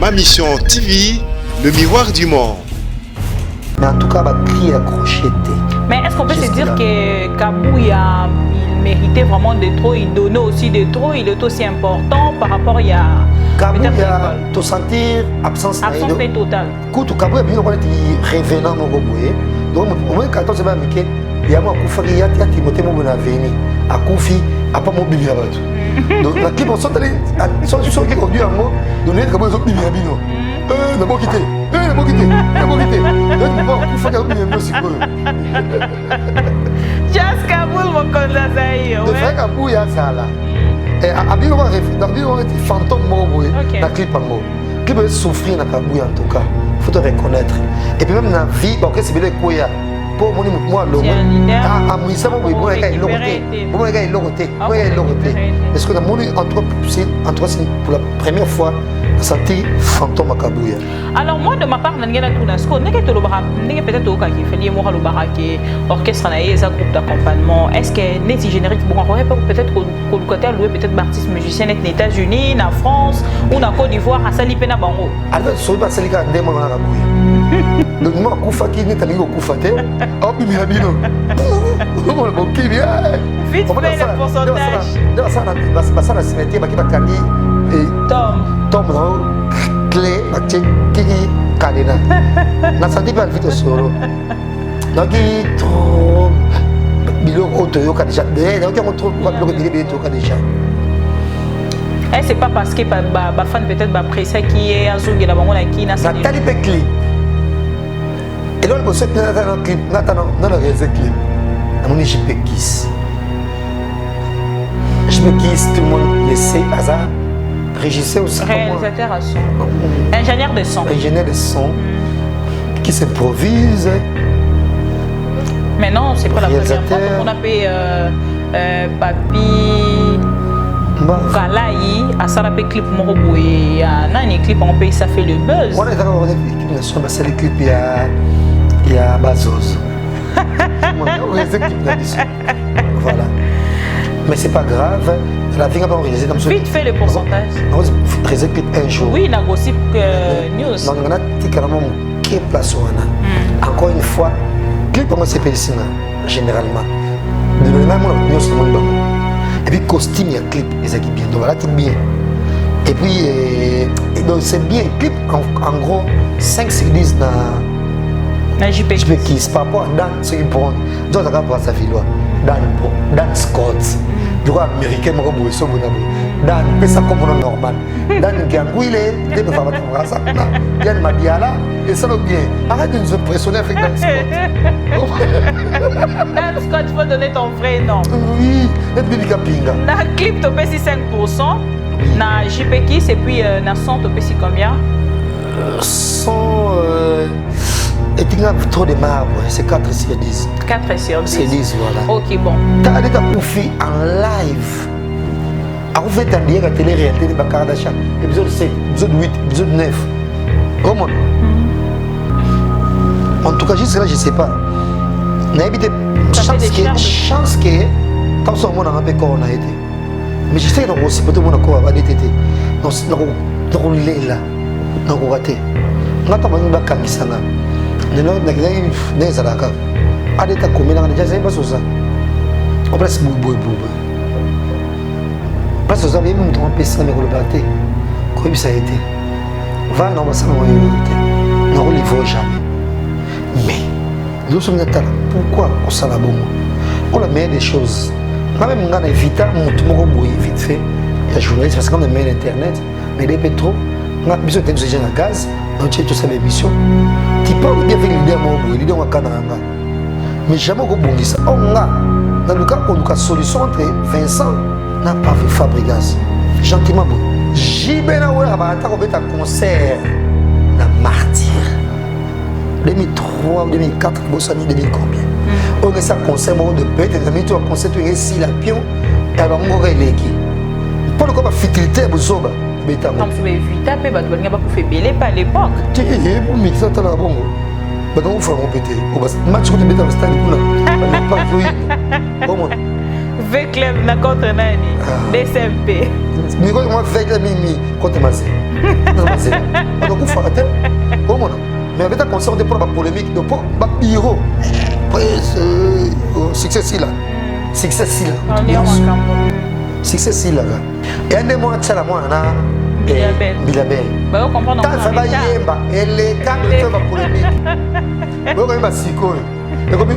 Ma Mission TV, le miroir du monde. Mais en tout cas, il cri accroché. Mais est-ce qu'on peut se dire que Kabou, il méritait vraiment de trop, il donnait aussi de trop, il est aussi important par rapport à Kabou, il a te sentir absence totale. Quand Kabou, il y a revenant mon robot. Donc, au moins, quand on se met à Mickey, il y a un coup de il y a Timothée mon avenir. À Koufi, à pas mobilier à battre. Donc, la clip, on sent aller, sur qui conduit à moi, donner comme ils ont mis à Bino. N'a pas quitté, n'a pas quitté, n'a pas quitté. Donc, il faut faire un peu si peu. Just Kaboul, mon conseil. De faire Kabou, il y a ça là. Et à Bino, on a été fantôme, la clip en mot. La clip va souffrir dans Kabou en tout cas. Il faut te reconnaître. Et puis même dans la vie, bon, qu'est-ce que c'est quoi ya? Pour moi, ça m'a moi est-ce que dans mon entre pour la première fois senti fantôme à Kabouya. Alors moi de ma part nangela tunasco peut-être au cas qui fait lié moi le baraque orchestre na eza groupe d'accompagnement. Est-ce que neti générique bon peut-être que côté louer peut-être artiste musicien net aux États-Unis, en France ou en Côte d'Ivoire à sali pena bango. Alors so ba sali ka ndemo na Kabouya. Donc moi kufa ki neta lingo kufa te. Oh bi mi abino. On le boki bien. Vite fait le pourcentage. Dans ça la cimetière qui va candi et Tom clé qui cadena. Na senti pas vite solo. Donc trop bilo auto yo déjà. Donc on trouve pas bloqué déjà. Eh c'est pas parce que ba fan peut-être ba pressé qui est azungi la bango na qui na ça. Nathalie Pekli. Et là le boss dans le clip, dans le réel clip. Mon JPKIS. JPKIS, tout le monde le sait, hasard. Régisseur aussi. Réalisateur à son. Ingénieur de son. Ingénieur de son. Qui s'improvise. Mais non, c'est pas la première fois qu'on appelle Papi. Kalaï, à Sarapé clip Moroboé. Un clip en pays, ça fait le buzz. On est d'accord avec l'équipe nationale, c'est le clip, il y a Bazos. Voilà. Mais c'est pas grave. La vie n'a pas réalisé comme ça. Vite fait le pourcentage. On réalisé un jour. Oui, la gossip news. Donc on a dit carrément quelle place on a. Encore une fois, clip pour moi c'est ici généralement. De même on a sur mon et puis costume il y a clip ils sont bien. Donc voilà c'est bien. Et puis donc c'est bien clip en gros 5 sur 10 dans JPKIS par rapport à Dan, ce qui prend. Donc, ça va sa fille, Dan Scott. Du coup, américain, je vais Dan, c'est ça comme normal. Dan Gangouile, il ne va pas te ça. Dan Madiala, et ça va bien. Arrête de nous impressionner avec Dan Scott. Dan Scott, il faut donner ton vrai nom. Oui, c'est Bibi Kapinga. Dans le clip, tu payes 5%. Dans JPKIS, et puis dans 100, tu payes combien 100. Et tu as trop de marbre, c'est 4 sur 10. 4 sur 10. C'est 10, voilà. Ok, bon. Tu as dit que en live. Alors, vous faites un lien à la télé-réalité de Bakardashan, épisode 7, épisode 8, épisode 9. Comment en tout cas, jusque là, je ne sais pas. On a évité chance que, quand on a un peu qu'on a été. Mais je sais que aussi, peut-être qu'on a été. Donc, on est là. Donc, on a raté. On a été là. Nezalaka adeta komela na jaza ba sosa o place bobo parce que ça vient me tromper ça mais le baté comme ça a été va non ça non on ne voit jamais mais nous sommes là pourquoi on s'en a bon on a meilleure des choses même on a évité mon boy vite fait il y a journaliste parce qu'on a mis internet mais les pétro on a besoin d'oxygène à gaz donc tu as cette émission tu parles bien avec l'idée de l'idée de Kananga mais jamais au Bongisa on a dans le cas on a solution entre Vincent n'a pas fait Fabregas gentiment bon Jibena ouais à un concert na Martyr 2003 2004 Bossani 2000 combien on a ça concert de bête des amis tu as concert tu es ici la pion et alors on aurait l'équipe pour le coup pas fidélité bozoba beta on pouvait vite après bah tu vas pas faire belé pas à l'époque tu es pour mixer ça là bon bah on va faire répéter au match contre beta au stade là pas jouer comment V club na contre nani DCMP mais moi avec la mimi contre Mazé on a fait atteindre comment mais avec ta concert de pour la polémique de pour ba bureau succès là succès là et un des mois de la mois na Bilabel bah on comprend tant ça va yemba elle est quand elle fait la polémique bon quand va siko et comme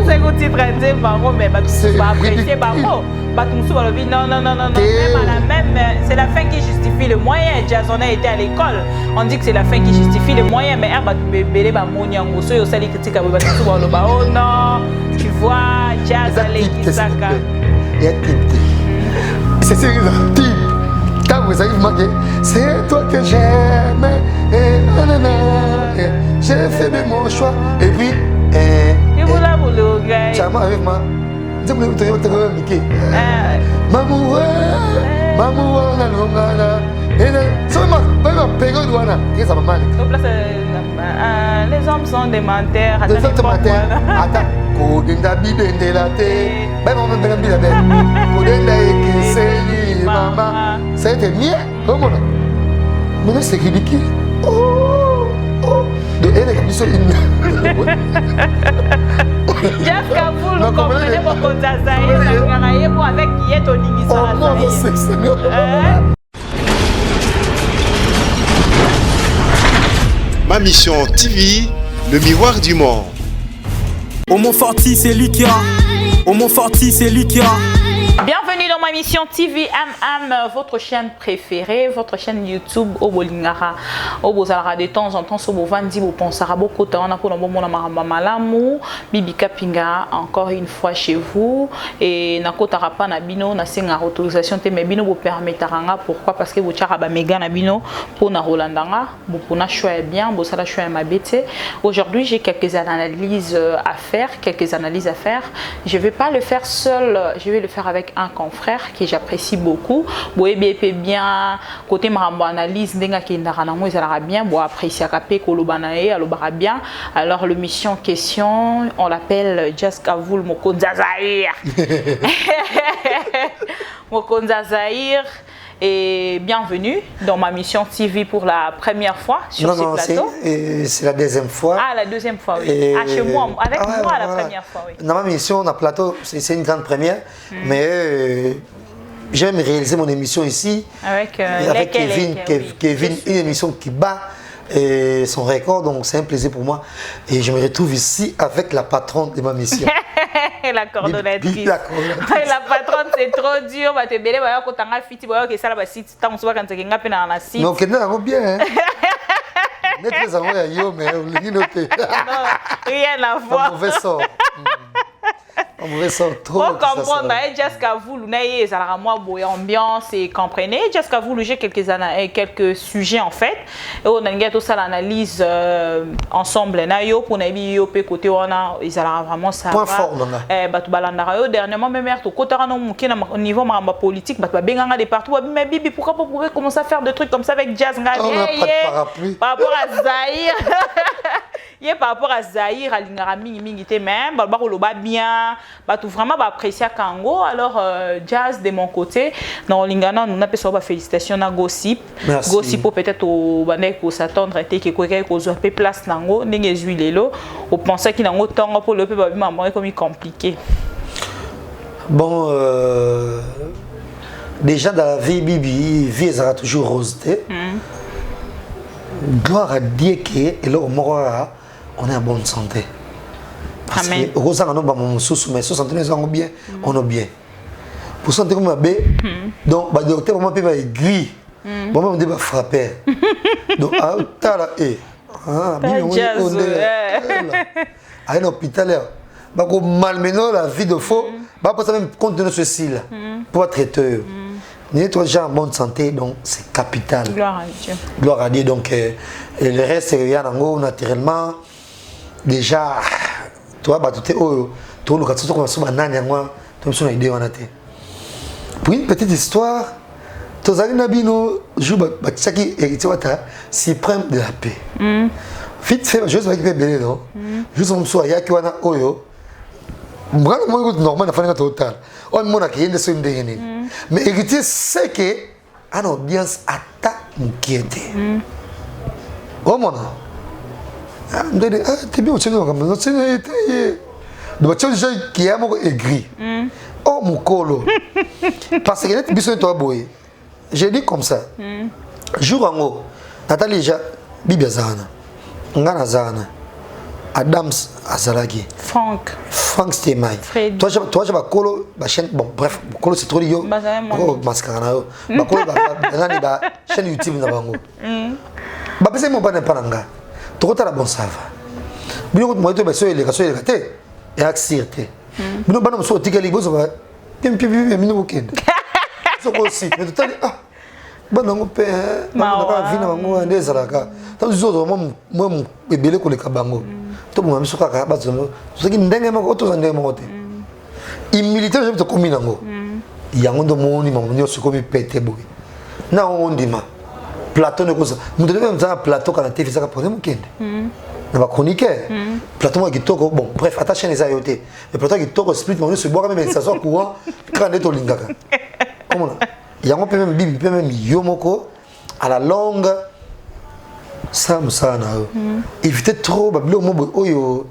c'est que tu traites Bango, mais tu vas apprécier Bango. Non, même, c'est la fin qui justifie le moyen. Jason a été à l'école. On dit que c'est la fin qui justifie le moyen, mais oh non, tu vois, Jazz Alekisaka. C'est sérieux, type. Quand vous avez manqué, c'est toi que j'aime. J'ai fait de mon choix. Et puis, Chama avec moi. Je voulais te dire Mickey. Mamoua, na longana. Et là, ça m'a payé douana. Qu'est-ce que ça m'a mal? Les hommes sont des menteurs. Les hommes sont menteurs. Attends, Kodenda bibende la té. Ben on me bien la Kodenda ekeseli mama. Ça a été mieux. Comment là? Mais c'est ridicule. Oh. De elle est comme ça Just Kaboul, vous comprenez mon Konzazaï, pour avec qui est ton émission. Ma mission TV, le miroir du monde. Au Montforti, c'est Lucia. Au Montforti, c'est Lucia. Bienvenue dans ma mission TV votre chaîne préférée, votre chaîne YouTube au Bolingara. Au Bozara de temps en temps, sur Bovandi, vous pensez à beaucoup de temps, on a pour le moment Malamou, Bibi Kapinga, encore une fois chez vous. Et Nakota Rapa Nabino, na singa autorisation, mais Bino vous permet Taranga. Pourquoi? Parce que vous avez méga Nabino pour na Rolandanga, vous pouvez choisir bien, vous savez choisir ma bête. Aujourd'hui, j'ai quelques analyses à faire, Je ne vais pas le faire seul, je vais le faire avec un confrère que j'apprécie beaucoup. Boébé bien côté marambo analyse ndenga ki ndaranamo ezalaka bien bo apprécier kapé kolobanae alobara bien. Alors le mission question, on l'appelle Just Kavoul Mokonza Zahir. Mokonza Zahir. Et bienvenue dans ma mission TV pour la première fois sur ce plateau. C'est la deuxième fois. Ah, la deuxième fois, oui. Chez moi, avec moi la première fois, oui. Dans ma mission, on a plateau, c'est une grande première, mais j'aime réaliser mon émission ici avec Kevin, une émission qui bat son record, donc c'est un plaisir pour moi. Et je me retrouve ici avec la patronne de ma mission. La coordonnatrice. La patronne, c'est trop dur. Va te belé, va quand t'as fiti, va que ça la site, tant soit quand t'es ngapé dans la site. Non, que non, bien. Net les amours à yo, mais on lit noté. Rien à voir. Mauvais sort. Mauvais sort trop. Pour comprendre, Just Kavoul, naïe, ça la moi boy ambiance et comprenez. Just Kavoul, j'ai quelques sujets en fait. Et on a une tout ça l'analyse ensemble. Naïo pour naïbi yo pe côté on a ils a vraiment ça. Point fort non là. Batu balandara yo dernièrement même mère to côté on muki na au niveau maramba politique batu benganga de partout. Mais bibi pourquoi pas pouvoir commencer à faire des trucs comme ça avec Jazz Nga. On a pas de parapluie. Par rapport à Zahir. Par rapport à Zahir, à l'ingami mingité même, bah loba bien, bah tout vraiment bah apprécier Kango. Alors Jazz de mon côté, dans l'ingana nous n'avons pas félicitations à Gossip. Merci. Gossip peut-être au banek pour s'attendre à que quelqu'un qu'on soit place nango, n'engage huilelo, on pensait qu'il nango tant pour le peu bah bien comme compliqué. Bon, déjà dans la vie Bibi, vie sera toujours roseté. Gloire à Dieu que là au Mora on est en bonne santé. Parce que heureusement on a mon sous mais sous santé nous sommes bien, on est bien. Pour santé comme bien, donc bah docteur vraiment peut aiguille. Bon on dit bah frapper. Donc à tala bien on est à un hôpital là. Bah comme malmener la vie de faux, bah pas ça même continuer ceci là pour traiteur. Nous sommes déjà en bonne santé, donc c'est capital. Gloire à Dieu. Gloire à Dieu. Donc, le reste, il y a naturellement. Déjà, toi, tu es au pour une petite histoire, Tozali Nabino joue Suprême de la paix. vite fait je vais belé non juste on soit ya ki wana oyo mwana mo normal na fana total on mona ki yende so ndengeni mais héritier c'est que une audience atta inquiété oh mona ndede t'es bien au tenu comme non c'est donc tu sais qui a mo aigri oh mukolo parce que net biso to boy j'ai dit comme ça jour en haut Nathalie ja Bibi Zana Ngana Zana Adams Azalagi Franck Stemai toi j'ai bakolo ba chaîne bon bref bakolo c'est trop yo oh mascarana yo bakolo ba ba chaîne YouTube na bango ba pese mo bana pananga to ta la bon ça va bino mo to ba so ele ka te et axirte bino bana mo so tikali bozo ba pim mino weekend so ko si mais tout ah banango pe ba vina bango ndezalaka tant zozo mo ebele ko le kabango to mo miso kaka ba zono so ki ndenge mako to ndenge mako te imilitaire je te kominango yango ndo moni mo nyoso ko mi pete boy na ondima plateau ne kosa mu devons mettre plateau kana TV ça ka problème kende na ba chroniqueur plateau mo kitoko bon bref attaché les ayoté le plateau kitoko split mo se boire même ça sort courant quand est to lingaka comment yango pe même bibi pe même yomoko à la longue ça me ça na éviter trop ba blo mo oyo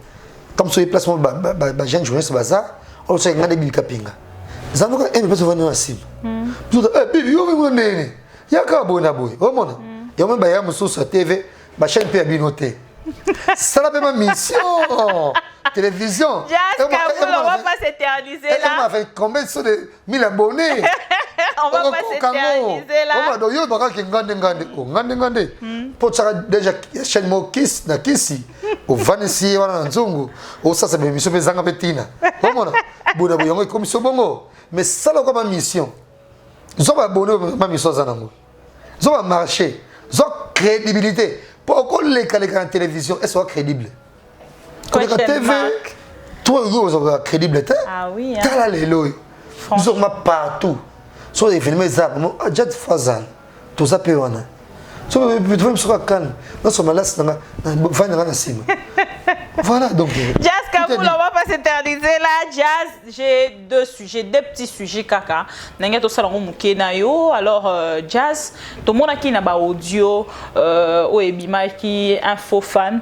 comme sur les placements ba jeune journaliste baza on sait ngade bibi kapinga zanoka eme pe venir à sim tout bibi yo mo nene yaka bona boy o mona yo même ba ya muso sur TV ba chaîne pe binoté ça la même mission télévision on va pas s'éterniser là on va faire combien de 1000 abonnés on va pas s'éterniser là on va donc yo baka ngande pour ça déjà chaîne mo kiss na kisi au vanisi wana nzungu au ça c'est mission bezanga betina o mona bona boyongo comme so bongo mais ça la comme mission zo ba abonné ma mission zanango zo ba marché zo crédibilité pourquoi les calés en télévision est soit crédible quand la TV toi vous êtes crédible ah oui t'as les lois nous sommes partout sur les films ça déjà fazal tout ça peut on so tu veux me sur can nous sommes là na sima voilà donc Jazz Kaboul, on va pas s'éterniser là. Jazz, j'ai deux petits sujets kaka. Nangato salongo mukena yo. Alors Jazz, tout le monde qui n'a pas audio, ebima qui info fan,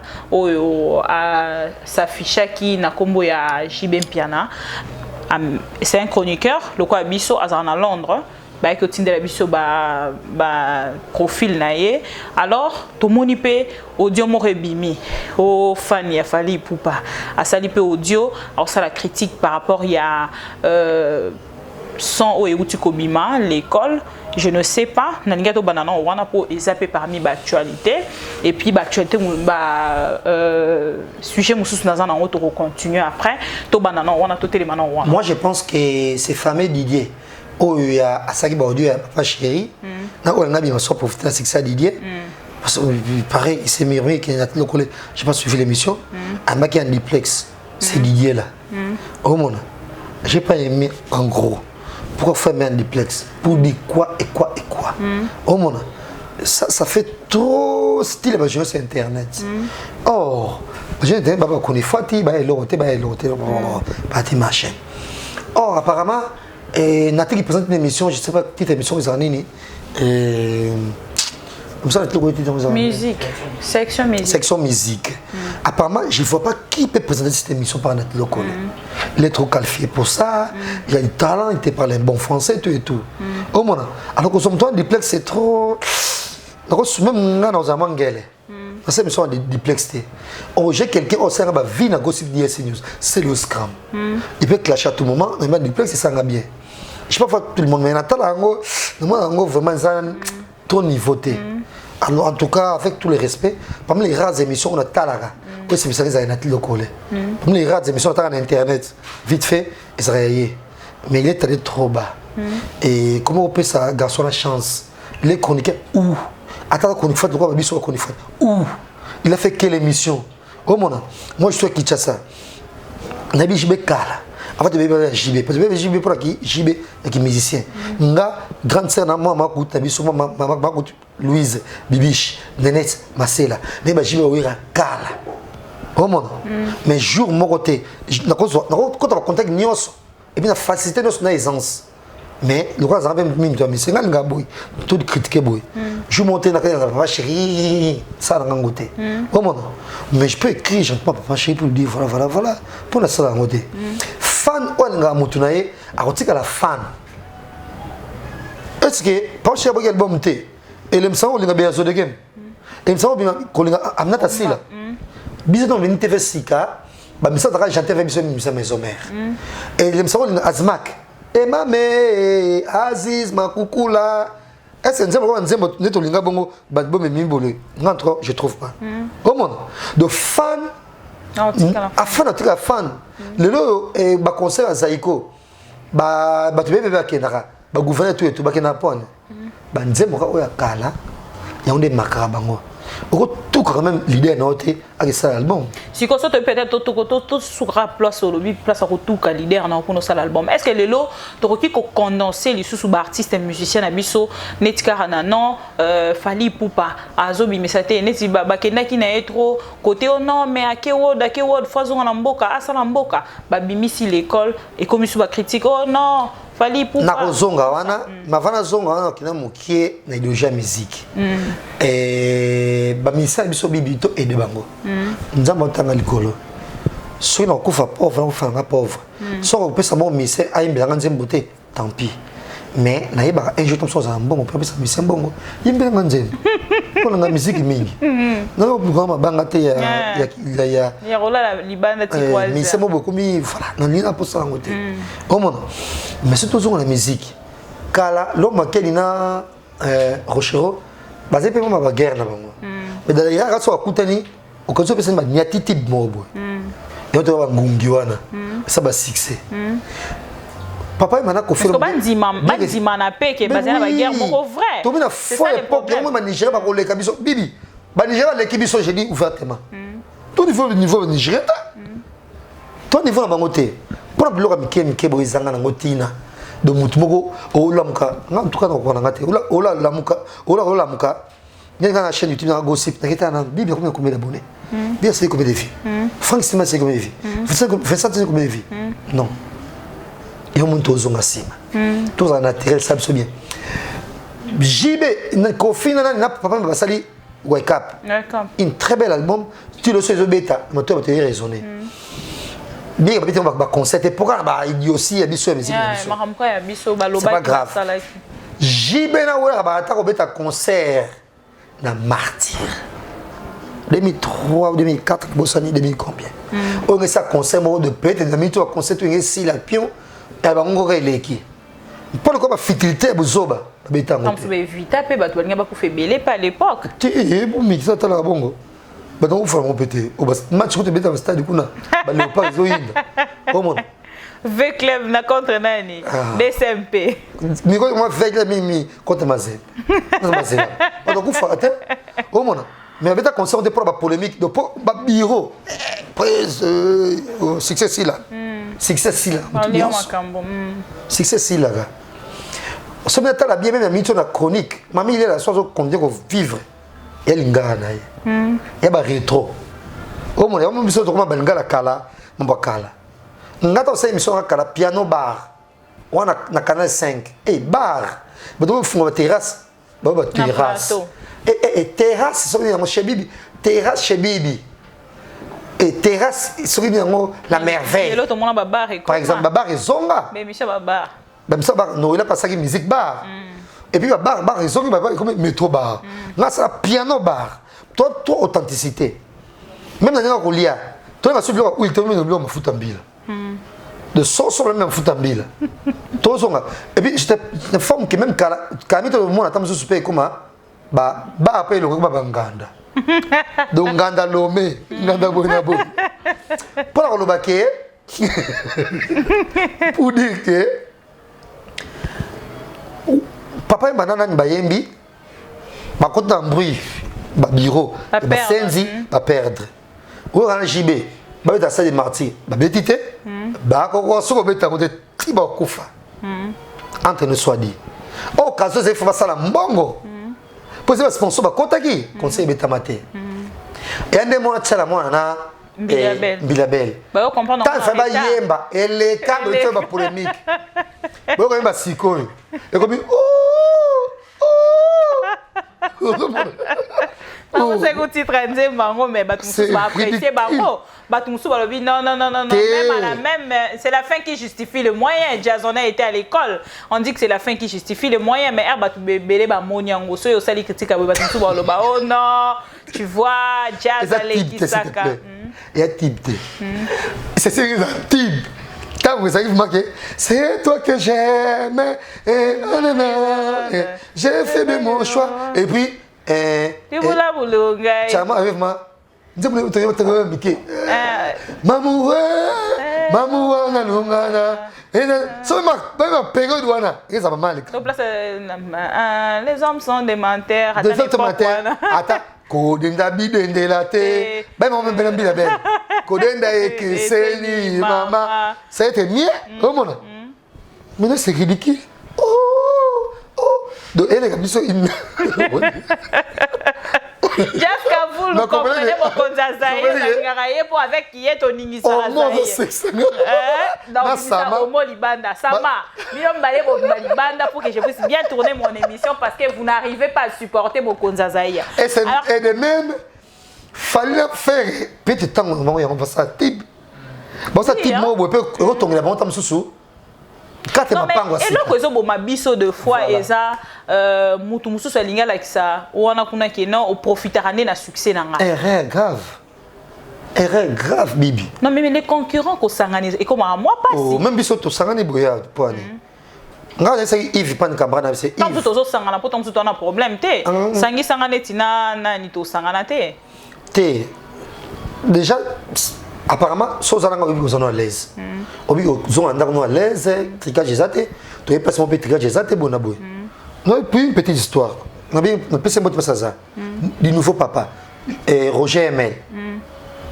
a s'affiche qui na combo ya Jibem Piana. C'est un chroniqueur, le quoi biso à Londres. Bah que tinde la biso ba profil naie alors to moni pe audio mo rebimi o fan ya fali poupa a sali pe audio alors ça la critique par rapport ya son o euti kobima l'école je ne sais pas naninga to banana on a pour ezapé parmi ba actualité et puis ba actualité ba sujet mususu na zana on to continuer après to banana on a to télémana on moi je pense que c'est fameux Didier oh il y a Asaki Baudu à Papa Chéri na on a bien soit profiter de ça Didier parce que pareil il s'est murmuré qu'il a le collègue j'ai pas suivi l'émission à Maki en duplex c'est Didier là oh mon j'ai pas aimé en gros pourquoi faire un duplex pour dire quoi oh mon ça fait trop style bah je sur internet or j'ai été bah connaît Fati bah l'autre parti machin or apparemment et Nathalie qui présente une émission, je ne sais pas petite émission ils en nini comme ça musique section musique apparemment je ne vois pas qui peut présenter cette émission par Nathalie Lokole il est trop qualifié pour ça il a du talent il te parle un bon français tout et tout oh mon alors que son temps duplex c'est trop même là dans un mangele parce que mission de duplex oh j'ai quelqu'un au sein va vie na gossip DSC News c'est le scram il peut clasher à tout moment mais duplex ça va bien je sais pas tout le monde mais Nathalie moi vraiment ça trop niveauté alors en tout cas avec tout le respect parmi les rares émissions on a Talaga oui c'est ça les Nathalie Lokole parmi les rares émissions on a internet vite fait et ça réveillé mais il est allé trop bas et comment on peut ça garçon la chance les chroniqueurs où attends qu'on fait quoi biso qu'on fait où il a fait quelle émission oh mon moi je suis Kinshasa Nabi Jibekala En fait, bébé JB. Parce que bébé JB pour qui JB qui musicien. Nga grande sœur na moi makuta biso maman makuta Louise Bibiche Nenette Marcela. Ne ba JB oira kala. Comment? Mais jour mon côté, na quand on contact nyos et puis la facilité nos na aisance. Mais le roi a même mis mais c'est nga boy tout critiquer boy. Je monter na papa chérie ça na ngoté. Comment? Mais je peux écrire gentiment papa chérie pour lui dire voilà pour la ça na ngoté. Fan ou nga mutunaye a kotika la fan. Est-ce que papa chérie boy album té et le msa linga bien zo de game. Et msa bien ko linga amnata sila. Bisa dans une TV Sika, bah misa dara chanter avec misa maison mère. Et le msa linga Azmak. Et mamé Aziz Makukula. Est-ce que nzembo neto linga bongo ba bo me mimbole. N'entre je trouve pas. Comment? De fan a fan a fan. Le lo et ba concert à Zaiko. Ba tu bébé ba kenara. Ba gouverneur tout et tout ba kenapone. Ba nzembo ka oya kala. Ya onde makara bango. Tout quand même l'idée noté avec ça l'album. Si qu'on saute peut-être tout sur la place au lobby place à tout qu'à l'idée en a pour ça l'album. Est-ce que les lots t'aurais qui condensé les sous artistes et musiciens abisso netkarana non Fali Poupa Azobi mais ça t'est neti bakena qui n'a trop côté oh non mais à quel word façon en mboka asa en mboka babimi si l'école et comme sous critique oh non Fali Poupa na zonga wana mavana zonga wana kina mukie na idéologie musique et bamisa biso bibito et de bango nzamba tanga likolo soki na kufa pauvre na fanga pauvre soki opesa mo mise ayimbelanga nzembo te tant pis mais nayebaka un jour comme ça mbongo mpe opesa mise mbongo yimbelanga nzembo mpona nga misiki mingi nanga obluka mabanga te ya rola libanda tikwaza mise mo bokomi voilà nalingi naposala yango te omona mais surtout ozonga na musique kala loma keli na rochero bazali mpe moma baguerre na bango mais dalayaka so akutani okanisi opesani baniatiti mobo yango te bangungi wana esa basuccès papa ye mana kofela bandima na pe ke bazali na baguerre moko vrai tomi na fo époque yango banigéria bakoleka biso bibi banigéria baleki biso je dis ouvertement to niveau banigéria ta to niveau na bango te mpona biloko ya mike boye ezanga nango ntina do mutu moko olamuka nga mtuka na kokona nga te olamuka il y a une chaîne YouTube dans Gossip, il y a un Bible combien d'abonnés. Bien c'est combien de vies. Franck Sima c'est combien de vies. Vincent c'est combien de vies. Non. Et on monte aux ongasima. Tout ça naturel ça se bien. JB Kofi na papa va sali Wake Up. Une très belle album. Tu le sais au bêta, mais tu vas te raisonner. Bien peut-être on va concert et pourquoi bah idiotie ya biso ya musique. C'est pas grave. JB na wera ba ta ko bêta concert. Na martyr 2003 2004 Bossani 2000 combien on est ça concert de peut-être na mito concert tu ngesi la pion et ba ngoko eleki pour quoi ba fitilité bozoba beta ngo on peut éviter pe ba to nga ba ko febele pas à l'époque ti pour mixa ta la bongo ba donc faut mon pété au match ko te beta stade kuna ba léopard zoinda comment V-Club na contre nani DCMP mi ko moi V-Club mi contre Mazé Mazé on ko fa até au mona mais avec ta concert on te pour ba polémique de ba bureau prise succès si là succès si là on se met à la bien même mito na chronique mami il est la soirée qu'on dit qu'on vivre elle ngana ya ba rétro au mona on biso to ko ba ngala kala mbakala ngata sa émission kala piano bar wana na canal 5 bar bodo funga terrasse baba terrasse et terrasse so bien chez Bibi terrasse chez Bibi et terrasse so bien la merveille l'autre monde bar par exemple bar et zonga mais Michel bar même ça bar no il a pas ça qui musique bar et puis bar et zonga comme métro bar là c'est piano bar toi authenticité même dans le colia toi va subir où il te met le blanc foot en bille de sauce même foot en bille et puis je te forme que même quand tout le monde attend ce super comme ba après le ba nganda donc nganda lomé nganda bona bo pour le baquet pour dire que papa et banana ni bayembi ba côté en bruit ba bureau ba senzi ba perdre ou en JB ba ta salle de martyr ba betité Bako soko beta ko te tiba kufa. Entre nous soit dit. Oh kazo ze fa sala mbongo. Poser le sponsor ba kotaki conseil beta maté. Et ande mo tchala mo na Bilabel. Bah on comprend. Tant ça va yemba et les câbles fait ba polémique. Bo ko yemba siko. Et comme On sait que tu traînes bango mais bah tu vas apprécier bango. Bah tu vas le non même à la même c'est la fin qui justifie le moyen. Jason a été à l'école. On dit que c'est la fin qui justifie le moyen mais bah tu belé bah moniango so yo sali critique bah tu vas le bah oh non tu vois Jazz allait qui saka. Il y a type. C'est un type. Quand vous avez marqué, c'est toi que j'aime. J'ai fait de mon choix. Et puis, tu voulais vous le gars. Chama avec moi. Je voulais te dire, Mamou, Mamou, Nanungana. Et ça ma période wana. Et ça va mal. Donc là, les hommes sont des menteurs. Attends. Kodenda bidende la te. Ben mon ben Bilabel. Kodenda ekeseli mama. Ça a été mieux. Comment on a? Mais c'est ridicule. Oh. Donc elle est comme ça une. Jusqu'à vous, vous comprenez mon konzazaï, pour avec qui est ton initial. Oh non, c'est ça. Donc, ça au mot libanda, ça m'a. Million balé mon libanda pour que je puisse bien tourner mon émission parce que vous n'arrivez pas à supporter mon konzazaï. Et de même, fallait faire petit temps on va ça type. Bon ça type moi on peut retourner la bonne sous. Non mais et là que bon ma biso de fois et ça mutu musu ça linga like ça on a kuna que non au profitera na succès nanga. Erreur grave bibi. Non mais les concurrents ko sangani et comment moi pas si. Même biso to sangani boya pour aller. Nga c'est Yves pan Cabrana c'est Yves. Tant tout to sangana pour tant tout on a problème té. Sangi sangane tina na ni to sangana té. Té. Déjà apparemment, si on est à l'aise, on est à l'aise, tricage des athées, tu es pas seulement tricage des athées, bon abou. Non, puis une petite histoire. On a bien, on peut se mettre ça. Du nouveau papa, Roger Emel.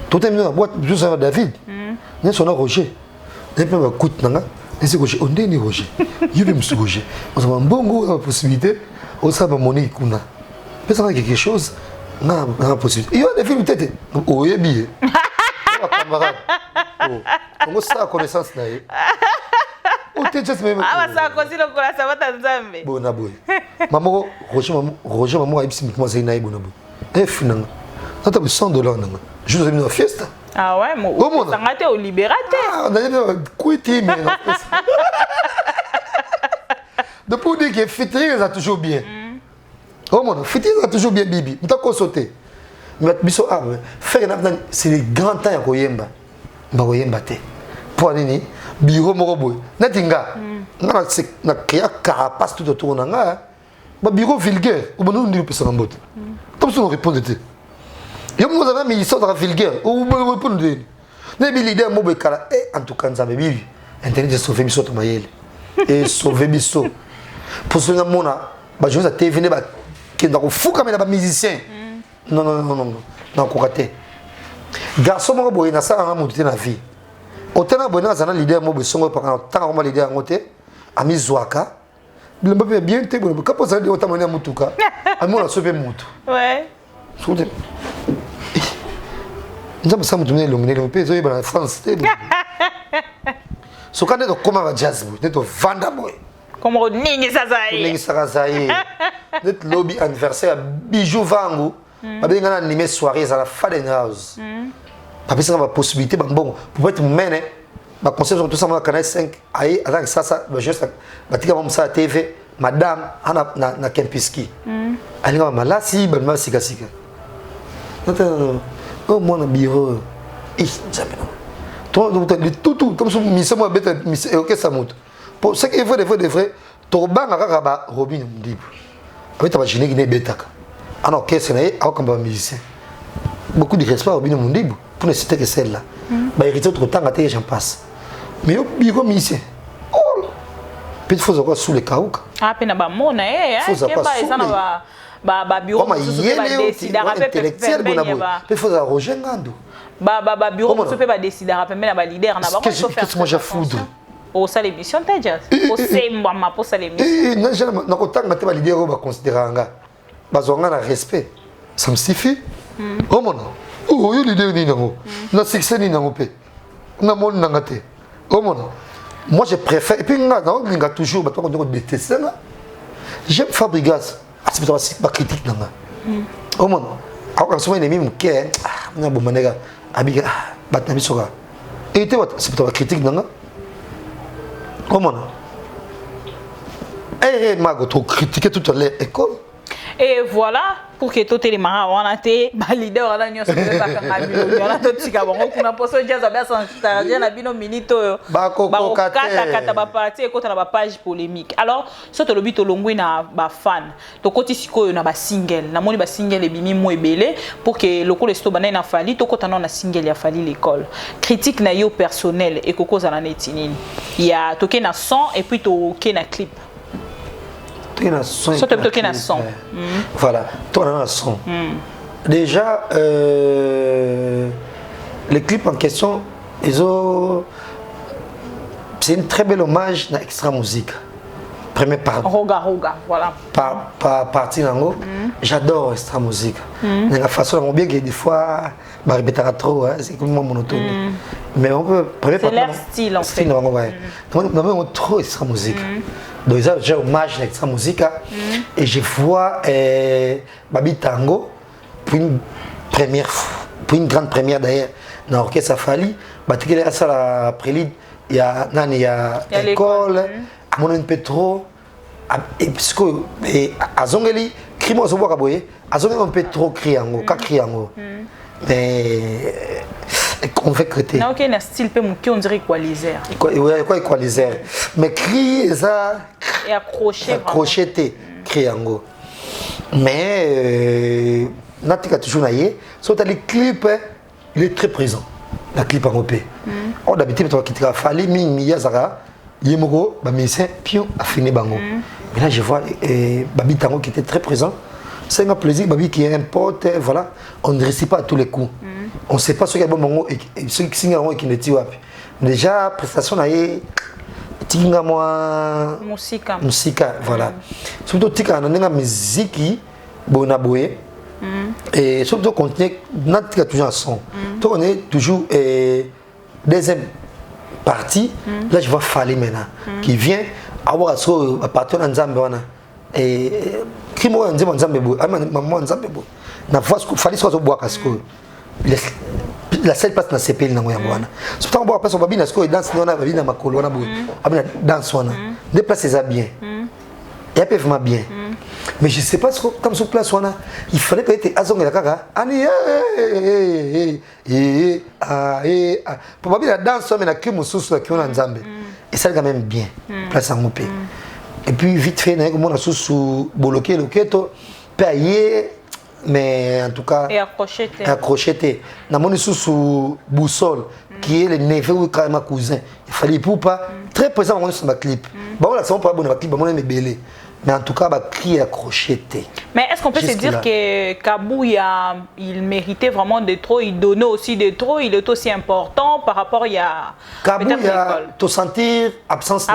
Tout est venu à boîte, je sais David. Nous sommes Roger. Et puis on écoute, c'est Roger, on est Roger. Je vais me Roger. On a un bon goût, la possibilité, on sait pas monnaie qu'on a. Mais ça a quelque chose, on a la possibilité. Il y a des films peut-être, oh, il y a bien. Camarade. On a connaissance là. On te juste même. Ah ça continue le ça va t'ensemble. Bon aboy. Maman Roger maman a ibsi moi c'est naï bon aboy. Et finalement, ça t'a $100 nanga. Je vous ai mis à fiesta. Ah ouais, moi. Ça m'a été au libérateur. Ah, on a dit quitter mais. Depuis dire que fitri ça toujours bien. Oh mon, fitri ça toujours bien bibi. On t'a consulté. Mais biso ah faire c'est les grands temps ya koyemba ba koyemba te pour nini biro moko boy natinga na créa carapace tout autour na nga ba biro vulgaire ou bono ndi pesa na mbote comme ça on répond te yo mo za mi so da vulgaire ou bo répondre ne bi leader mo be kala en tout cas nzambe bibi internet de sauver biso to mayele et sauver biso pour cela mona ba je za TV ne ba kenda ko fuka mais ba musicien. Non, Koukate. Garçon, moi, je suis un na vie. Autant que je suis un leader, je suis un leader, je suis un Zouaka. Je suis bien, je suis un quand vous allez au Moutuka, je suis un sauvé Moutou. Ouais. Je suis un peu de je suis en France. Ce qu'on est de comment jazz, de Vanda Boy. Comment Ningi Sazaï. Ningi Sazaï. Notre lobby anniversaire, bijou Vango. Parce que a animé soirée à la Faden House. Parce que ça a la possibilité, bon, pour être mené, ma concept sur tout ça, dans Canal 5, aïe, avec ça, juste, ça la TV, madame, na Kempiski. Elle est là, si, ben, ma sika. Oh, moi, na bureau. Jamais. Tout, comme ça, mission, moi, bête, mission, ok, ça monte. Pour ce qui est vrai, Torban, a Robin, libre. Avec ta machine, qui est bête. Alors, qu'est-ce qu'il y a comme musicien? Beaucoup de respect au Binomundibu, pour ne citer que celle-là. Il y a autre temps à j'en passe. Mais il y a un musicien. Oh! Peut-être qu'il faut avoir sous les carouks. Ah, puis il y a un monde, il faut avoir sous les bureau. Il y a un intellectuel, il faut avoir Roger Ngando. bureau on peut pas décider à même la leader na ba qu'est-ce que moi j'ai foudre au ça l'émission t'as déjà au c'est moi pour ça l'émission non j'ai na kotanga mate ba leader ba considérer nga bazonga na respect ça me suffit oh mon oh yo leader ni nango na succès ni nango pe na mon nanga te oh mon moi je préfère et puis nga toujours ba to détester nga j'aime Fabregas c'est pas critique nanga oh mon quand souvent ennemi me quai na bo manega abiga batna bisoka et tu c'est pas critique nanga oh mon eh mago trop critiquer toute l'école. Et voilà, pour que tout les marins on a été leader là nous sommes pas quand on a tout tika bon on a posé jazz à bien s'installer na bino minute ba kata ba parti et na ba page polémique. Alors soto lobi to longwe na ba fan to koti sikoyo na ba single na moni ba single e bimi mo ebele pour que loko le sto bana na fali to kota na single ya fali l'école. Critique na yo personnel et koko za na netinini. Il y a toke na son et puis toke na clip. Voilà, toi on a un son. Déjà, les clips en question, c'est une très belle hommage à Extra Musique. Premier part. Roga, voilà. Partie nango, j'adore Extra Musique. De la façon, bien que des fois, je répète trop, c'est comme moi monotone. Mais on peut. C'est leur style en fait. On a trop Extra Musique. Donc j'ai hommage à Extra Musique et je vois Babi Tango pour une grande première d'ailleurs dans l'orchestre Fali. Batikele à ça la prélude, il y a l'école, à mon Petro, et parce que à Zongeli, crime aux voix kaboye, à Zongeli on peut trop crier en haut, qu'à crier en haut. Mais convaincre. Non, ok, un style peu on dirait équaliser. Ouais, quoi équaliser. Mais crier ça. Et accrocher crier en haut. Mais Natika toujours naïe. Sauf les clips, il est très présent. La clip en OP. On d'habitude toi qui t'a fallu Miyazara, Yemoko, Bamissin, puis a fini bango. Mais là je vois Babi Tango qui était très présent. C'est un plaisir, Babi qui est un pote, voilà. On ne réussit pas à tous les coups. On ne sait pas ce qu'il y a bon et ceux qui signent et qui ne tirent pas. Déjà, prestation naïe, tinga moi. Musique, voilà. Surtout tika on a une musique bonaboé. Et surtout continuer notre toujours un son. Donc on est toujours deuxième partie. Là je vois Fali maintenant qui vient avoir à partir de Nzambe wana et qui moi Nzambe bo maman Nzambe bo na voix Fali soit au bois casco la seule place na CPL na ngoya wana surtout on boit pas sur babina sco et danse na babi na makolo wana bo abina danse wana des places ça bien et peu vraiment bien. Mais je ne sais pas ce comme sur place il fallait que tu azong la kaka ani pour babina danse mais na que mususu la kiona Nzambe et ça quand même bien place en mopé et puis vite fait na ko sous bloquer le keto payer mais en tout cas et accrocheté na moni sous boussole qui est le neveu ou quand même cousin il fallait pour pas très présent dans ma clip bon là c'est pas bon ma clip bon mais belé mais en tout cas bah cri accrocheté. Mais est-ce qu'on peut se dire que Kabouya il méritait vraiment de trop, il donnait aussi de trop, il est aussi important par rapport à Kabouya te sentir absence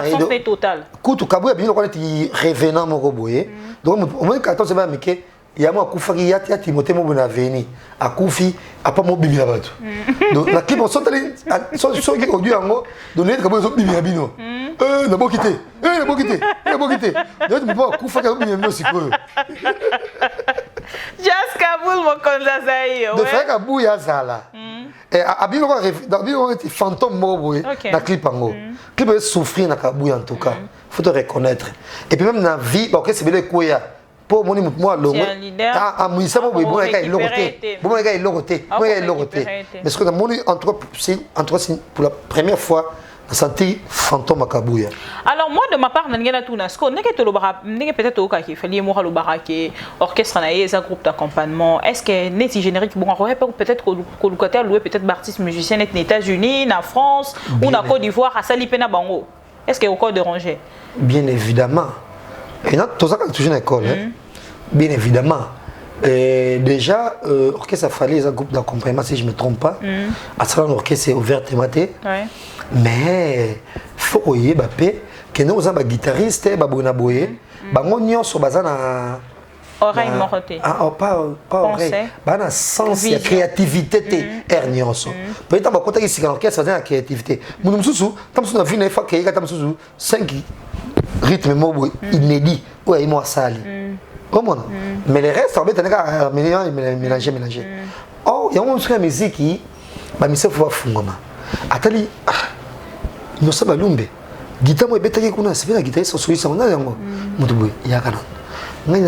totale. Kutu Kabouya bien on est revenant mon roboé donc au moins 14 c'est pas mais il y a moi Koufaki ya Timothée mo bona veni akufi apa mo bibi na bato donc la clip on sont allés so qui audio yango donner Kabouya so bibi na bino na bo quitter na bo quitter donc mo Koufaki bibi na bino sikoyo Just Kaboul mon konzazaï de faire Kabouya zala et abino ko fantôme mo boye na clip yango clip souffrir na Kabouya en tout cas faut te reconnaître et puis même dans vie OK c'est bien quoi pour mon moi longo ah moi ça moi bon gars il logoté bon gars il logoté mais ce que mon entre pour la première fois senti fantôme à Kabouya. Alors moi de ma part n'engena tout nasko n'est que le peut-être au cas qui fait lié moi le baraque orchestre naïe un groupe d'accompagnement est-ce que net générique bon peut-être que le côté louer peut-être artiste musicien net aux États-Unis en France ou en Côte d'Ivoire à Salipena Bango est-ce qu'il y a encore dérangé bien évidemment et non tout ça quand tu es à l'école bien évidemment Déjà, l'orchestre a fallu un groupe d'accompagnement, si je ne me trompe pas. À ce moment l'orchestre est ouvert thématique. Mais il faut que nous avons des guitaristes, des bonaboyés, nous avons oreille morotée. Pas oreille. Bana sens la créativité hernios. Peut-être que quand il y a l'orchestre, ça la créativité. Nous sommes dans une vie qui est 5 rythmes inédits. Oui, il m'a sali. Mais les restes, on va mélanger. Oh, il y a une musique qui est fungoma. Atali, nous sommes lumbe. Guitare moi bête qu'on a, c'est bien la guitare sur celui-ci, on a yango. Mutubu, yakana. Un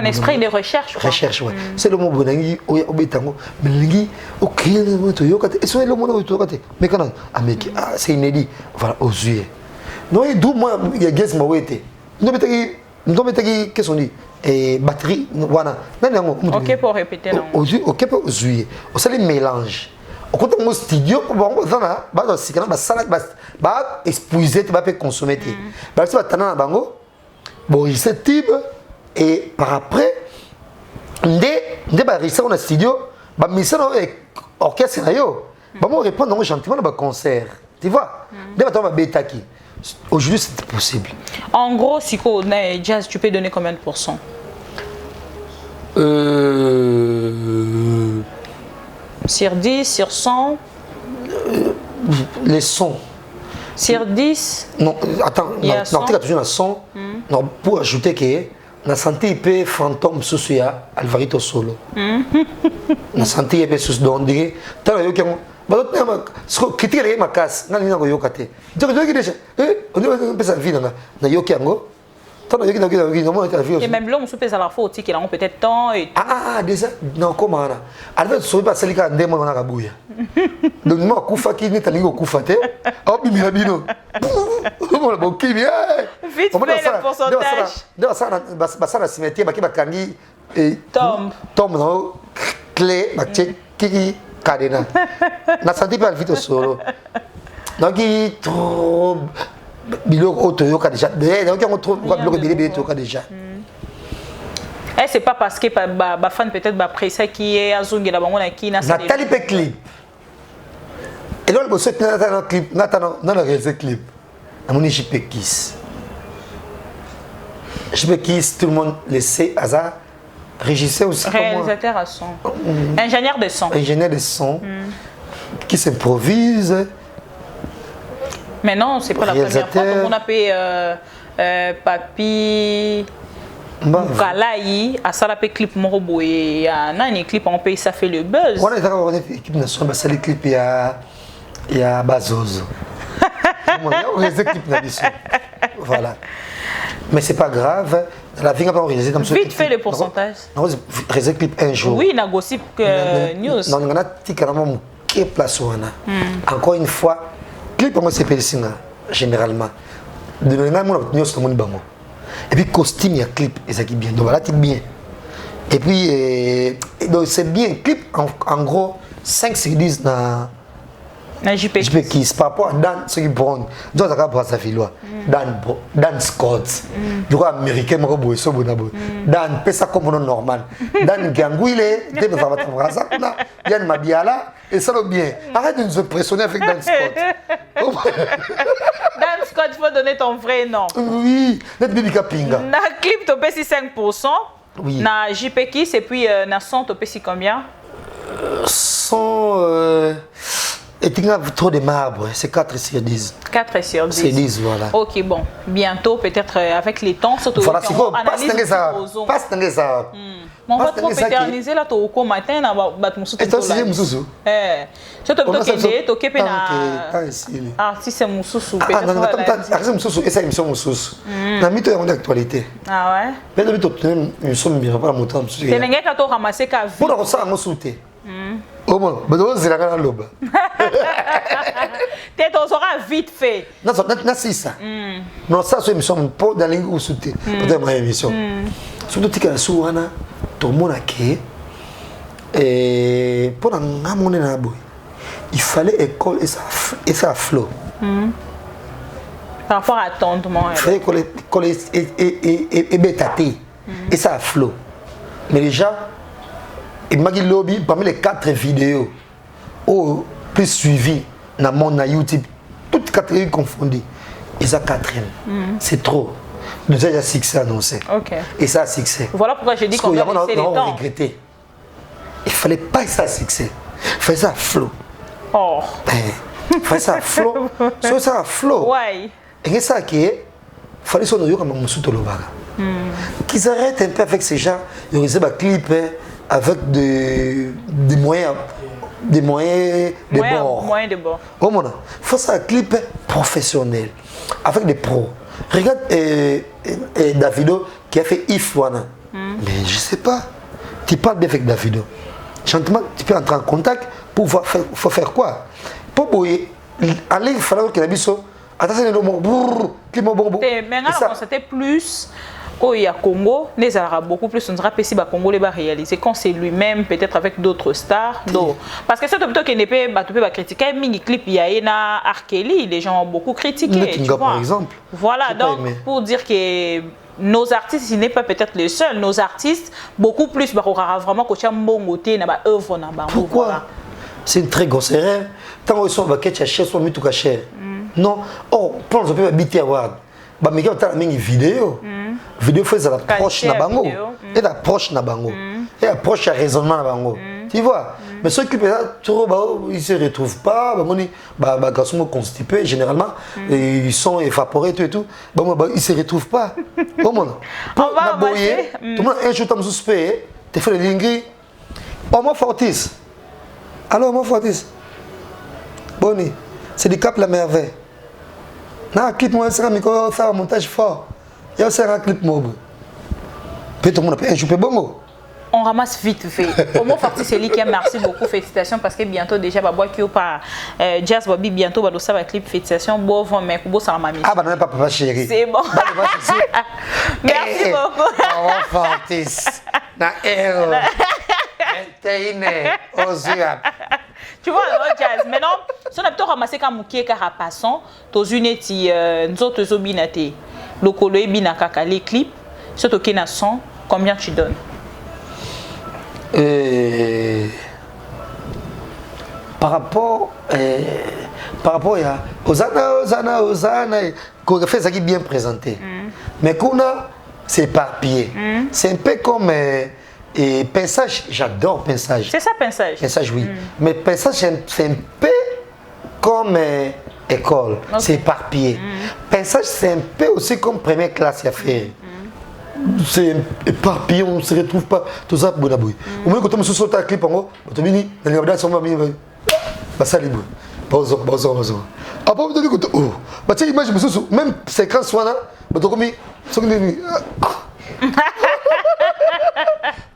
esprit de recherche. Recherche, ouais. C'est le mot bonangi, obetango, melangi, ok, et c'est le mot de mais quand c'est inédit. Voilà, aux yeux. Non, et d'où moi, il y a guess ma wete. Nous mettons qu'est-ce qu'on dit? Et batterie, voilà. Ok, pour répéter. Ok, pour aux yeux. On sait les mélanges. Quand on est au studio, on va exposer, on va consommer. Parce que tu as bon, il s'est type et par après, dès que on a studio, on a orchestre, on répond gentiment dans le concert. Tu vois? Dès que on a aujourd'hui, c'est possible. En gros, si on a jazz, tu peux donner combien de pourcents? Sur 10, sur 100 les sons. Sur 10 Non, attends, il y a toujours un son. Non, pour ajouter que na santé IP fantôme sous ya Alvarito solo. Na santé IP sous dondé. Tant yo que ba to ma so critique ma casse, na nina go yokate. Je déjà on est penser vie na yo kiango. Et même l'homme se pèse à la faute, qu'il a peut-être temps et déjà non comment là alors tu pas celle qui a ndemo na kabuya donc moi kufa ki ni talingo kufa te au bimila bino on bon qui bien vite fait le pourcentage de ça na cimetière ba kangi tombe no clé ba qui cadena na santé pas vite solo donc il trop biloko otoyoka déjà donc on trouve biloko bilé toyoka déjà. Et c'est pas parce que ba fan peut-être ba pressa qui est azungi la bango na ki na ça Nathalie pe clip et là le boss na clip na le réaliser clip amoni JP Kiss tout le monde le sait hasard régisseur aussi réalisateur à son ingénieur de son qui s'improvise. Mais non, c'est pas la première fois qu'on a payé Papi Mukalayi à ça la clip Morobo et à nani clip on paye ça fait le buzz. On est une équipe nationale bah ça les clips il y a Bazozo. On a des clips d'addition. Voilà. Mais c'est pas grave. La vie on va réaliser comme ça. Vite fait le pourcentage. On réaliser clip un jour. Oui, na gossip news. Non, on a petit carrément qui place wana. Encore une fois clip moi c'est personnel généralement de et puis costume il y a clip et ça qui bien donc voilà c'est bien et puis donc c'est bien clip en gros 5 sur 10 na JP qui par rapport à Dan ce qui prend donc ça va ça filoa Dan Scott du coup américain moi boy so bonabo Dan pesa comme normal Dan Ganguile de nous va t'embrasser ça là Yann Mabiala et ça va bien arrête de nous impressionner avec Dan Scott. Dan Scott, il faut donner ton vrai nom. Oui, net Bibi Kapinga. Na clip tu payes 5%. Oui. Na JP Kiss et puis na son tu payes combien? 100 et tu as trop de marbre, c'est 4 sur 10. 4 sur 10. C'est 10, voilà. Ok, bon. Bientôt, peut-être avec les temps, surtout voilà, c'est quoi? Passe dans les arbres. On va trop éterniser là, au matin, na batmusu. Et toi, c'est mususu. Je te toqué na. Ah, si c'est mususu. Ah non, c'est mususu. Et ça, émission mususu. Na mito ya d'actualité. Ah ouais. Mais le mito, nous sommes bien pas montant mususu. C'est n'engage à toi ramasser ka vie. Pour ça, on souté. Oh mon, mais on zéro dans l'aube. T'es on sera vite fait. Non, c'est ça. Non, ça c'est émission pour dans l'ingo souté. Pour ma émission. Surtout que la souana, tout le monde a qui et pour un monnaie na boy. Il fallait école et ça flow. Par rapport à attendement. Il fallait école et bétaté et ça flow. Mais déjà Et Maggie Lobby, parmi les 4 vidéos plus suivies dans mon YouTube, toutes catégories confondues, ils ont 4e. C'est trop. Déjà, il y a succès annoncé. Et ça a succès. Voilà pourquoi je dis qu'on doit laisser les temps. Regretté. Il ne fallait pas que ça a succès. Il fallait ça à flot. Oh. Il fallait ça à flot. Soit ça à flot. Ouais. Et ça qui est, il fallait que nous comme qu'ils arrêtent un peu avec ces gens. Ils ont des clips avec des moyens. Des moyens de bord. Moyens de bord. Il faut ça un clip professionnel. Avec des pros. Regarde Davido qui a fait If Wana. Mais je ne sais pas. Tu parles bien avec Davido. Gentiment, tu peux entrer en contact pour faire quoi? Pour aller, il fallait que la biso. Attention, maintenant, c'était plus. Il y a Congo, les Arabes beaucoup plus, on dirait que si Congo les va réaliser quand c'est lui-même, peut-être avec d'autres stars. Non. Parce que c'est plutôt qu'il n'est pas critiquer. Mini clip, il y a una Arkeli, les gens ont beaucoup critiqué. Tu vois. Par exemple. Voilà, donc pour dire que nos artistes, ce n'est pas peut-être les seuls, nos artistes, beaucoup plus, vraiment, quand il y a un bon côté, dans œuvre. Pourquoi voilà. C'est une très grosse erreur. Tant qu'ils sont cher, soit mis tout cher. Non. Oh, pour nous, on peut habiter à Ward. Mais quand on a une vidéo, vidéo fait la proche na bango et la proche na bango et la proche raisonnement na bango, tu vois. Mais ceux qui ils se retrouvent pas, ils sont constipés généralement, ils sont évaporés et tout, ils se retrouvent pas. Tout le monde un jour tu suspect, tu fais le lingui, moi Fortis. Alors moi Fortis. Boni, c'est du Cap la merveille. Non, clip moi c'est un montage fort. Il y a aussi un clip mobile. Peut-être que je peux bon. On ramasse vite fait. Au moins Fortis c'est lui qui a merci beaucoup, félicitations parce que bientôt déjà Babois qui par Jazz Bobby bientôt va doser un clip félicitations bon mais pour ça m'a mis. Ah bah non pas papa chéri. C'est bon. Merci beaucoup. On Fortis. Na héros. Tu vois, Jazz, maintenant, si on a plutôt ramassé comme Mouké Carapason, tous une et nous autres obinate, le colo et binakaka, les clips, surtout qu'il y a 100, combien tu donnes? Par rapport à Ozana, qu'on fait ça qui est bien présenté. Mais qu'on a, c'est éparpillé. C'est un peu comme. Et Pensage, j'adore Pensage. C'est ça, Pensage? Pensage, oui. Mais Pensage, c'est un peu comme école. C'est éparpillé. Pensage, c'est un peu aussi comme première classe à faire. C'est éparpillé, on ne se retrouve pas. Tout ça, bon abouille. Au moins, quand on me saute un clip en haut, tu me dis, dans les regards, ça m'a mis. Ça libre. Bonjour. Après, on me dit, oh, tu imagine, même séquence, là, tu me dis,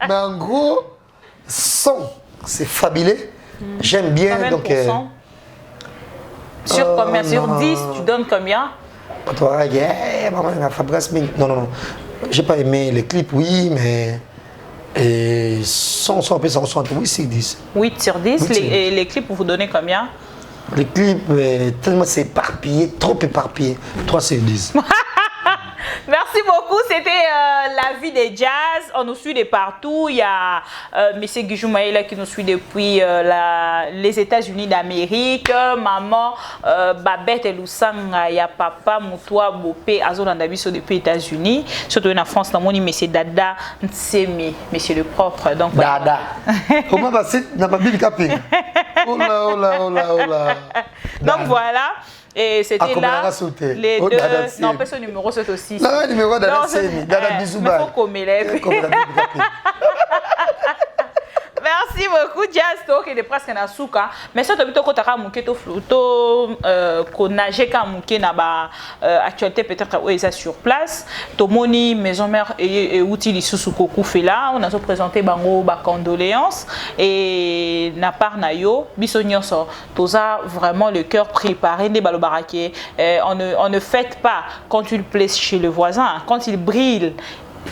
mais en gros, son, c'est fabuleux. J'aime bien. Donc, sur combien? Sur 10, tu donnes combien? Non. J'ai pas aimé les clips, oui, mais. Son, un peu 160, oui, c'est 10. 8 sur 10. Les clips, vous donnez combien? Les clips, tellement c'est éparpillé, trop éparpillé. 3 sur 10. Merci beaucoup, c'était la vie des Jazz. On nous suit de partout. Il y a M. Guijou Maïla qui nous suit depuis les États-Unis d'Amérique. Maman Babette Lusanga, il y a papa Moutoua Bopé Azonandabiso depuis les États-Unis. Surtout en France, dans mon M. Dada Ntsemi, monsieur le propre. Donc, Dada. Comment va c'est dans ma Bible Caping? Oh là. Donc voilà. Et c'était là, les deux... Non, pas ce numéro, c'est aussi. Non, le numéro Dada Semi, Dada Bisouba. Il faut qu'on m'élève. Merci beaucoup, Jazz Talk, il est presque na souka. Mais ça, tu as quand tu as mouké to floto, qu'on nage quand mouké na ba actualité peut-être où ils sur place. Tomoni maison mère et outil li susuko fait là. On a présenté bango ba condoléances et na part na yo bisonyo so. Toza vraiment le cœur préparé des balobaraké. On ne fête pas quand il plaît chez le voisin, quand il brille.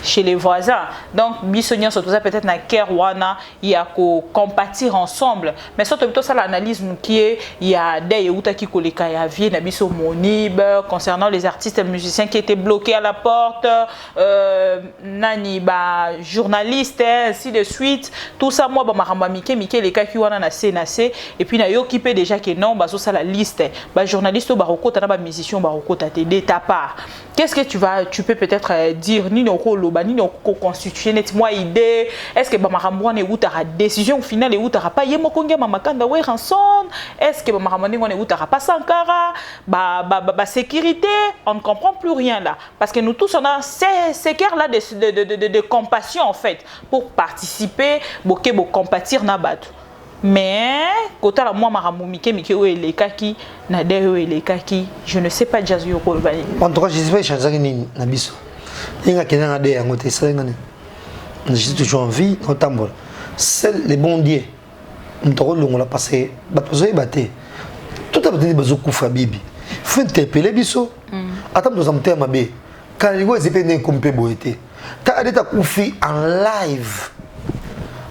chez les voisins. Donc, bisognon surtout ça peut-être na kerwana, il y a qu'à compatir ensemble. Mais surtout plutôt ça l'analyse qui est il y a des outa qui koleka ya vie na biso monib concernant les artistes et musiciens qui étaient bloqués à la porte, nani ba journalistes ainsi de suite. Tout ça moi ba maramba mike les cas qui wana na CNC et puis na yo qui peut déjà que non ba ça la liste ba journaliste ba rokota na ba musicien ba rokota de ta part. Qu'est-ce que tu peux peut-être dire ni no ni no constituer net moi idée est-ce que ba marambo ne utara décision finale et utara pas yemo kongia mamakanda we ranson est-ce que ba marambo ne utara pas sankara ba sécurité on ne comprend plus rien là parce que nous tous on a ces cœurs là de compassion en fait pour participer boké bo compatir na bato mais quand la moi marambo mike o les kaki na de les kaki je ne sais pas jazz yo ko bani en tout cas je sais pas changer ni na biso inga kenanga de yango te ça ngane j'ai toujours envie d'entendre c'est les bons dieux ntoko longola passer ba poser baté tout a peut-être besoin kufa bibi faut interpeller biso attends nous en terme mabe quand les gars zipene kompe boete ta adeta kufi en live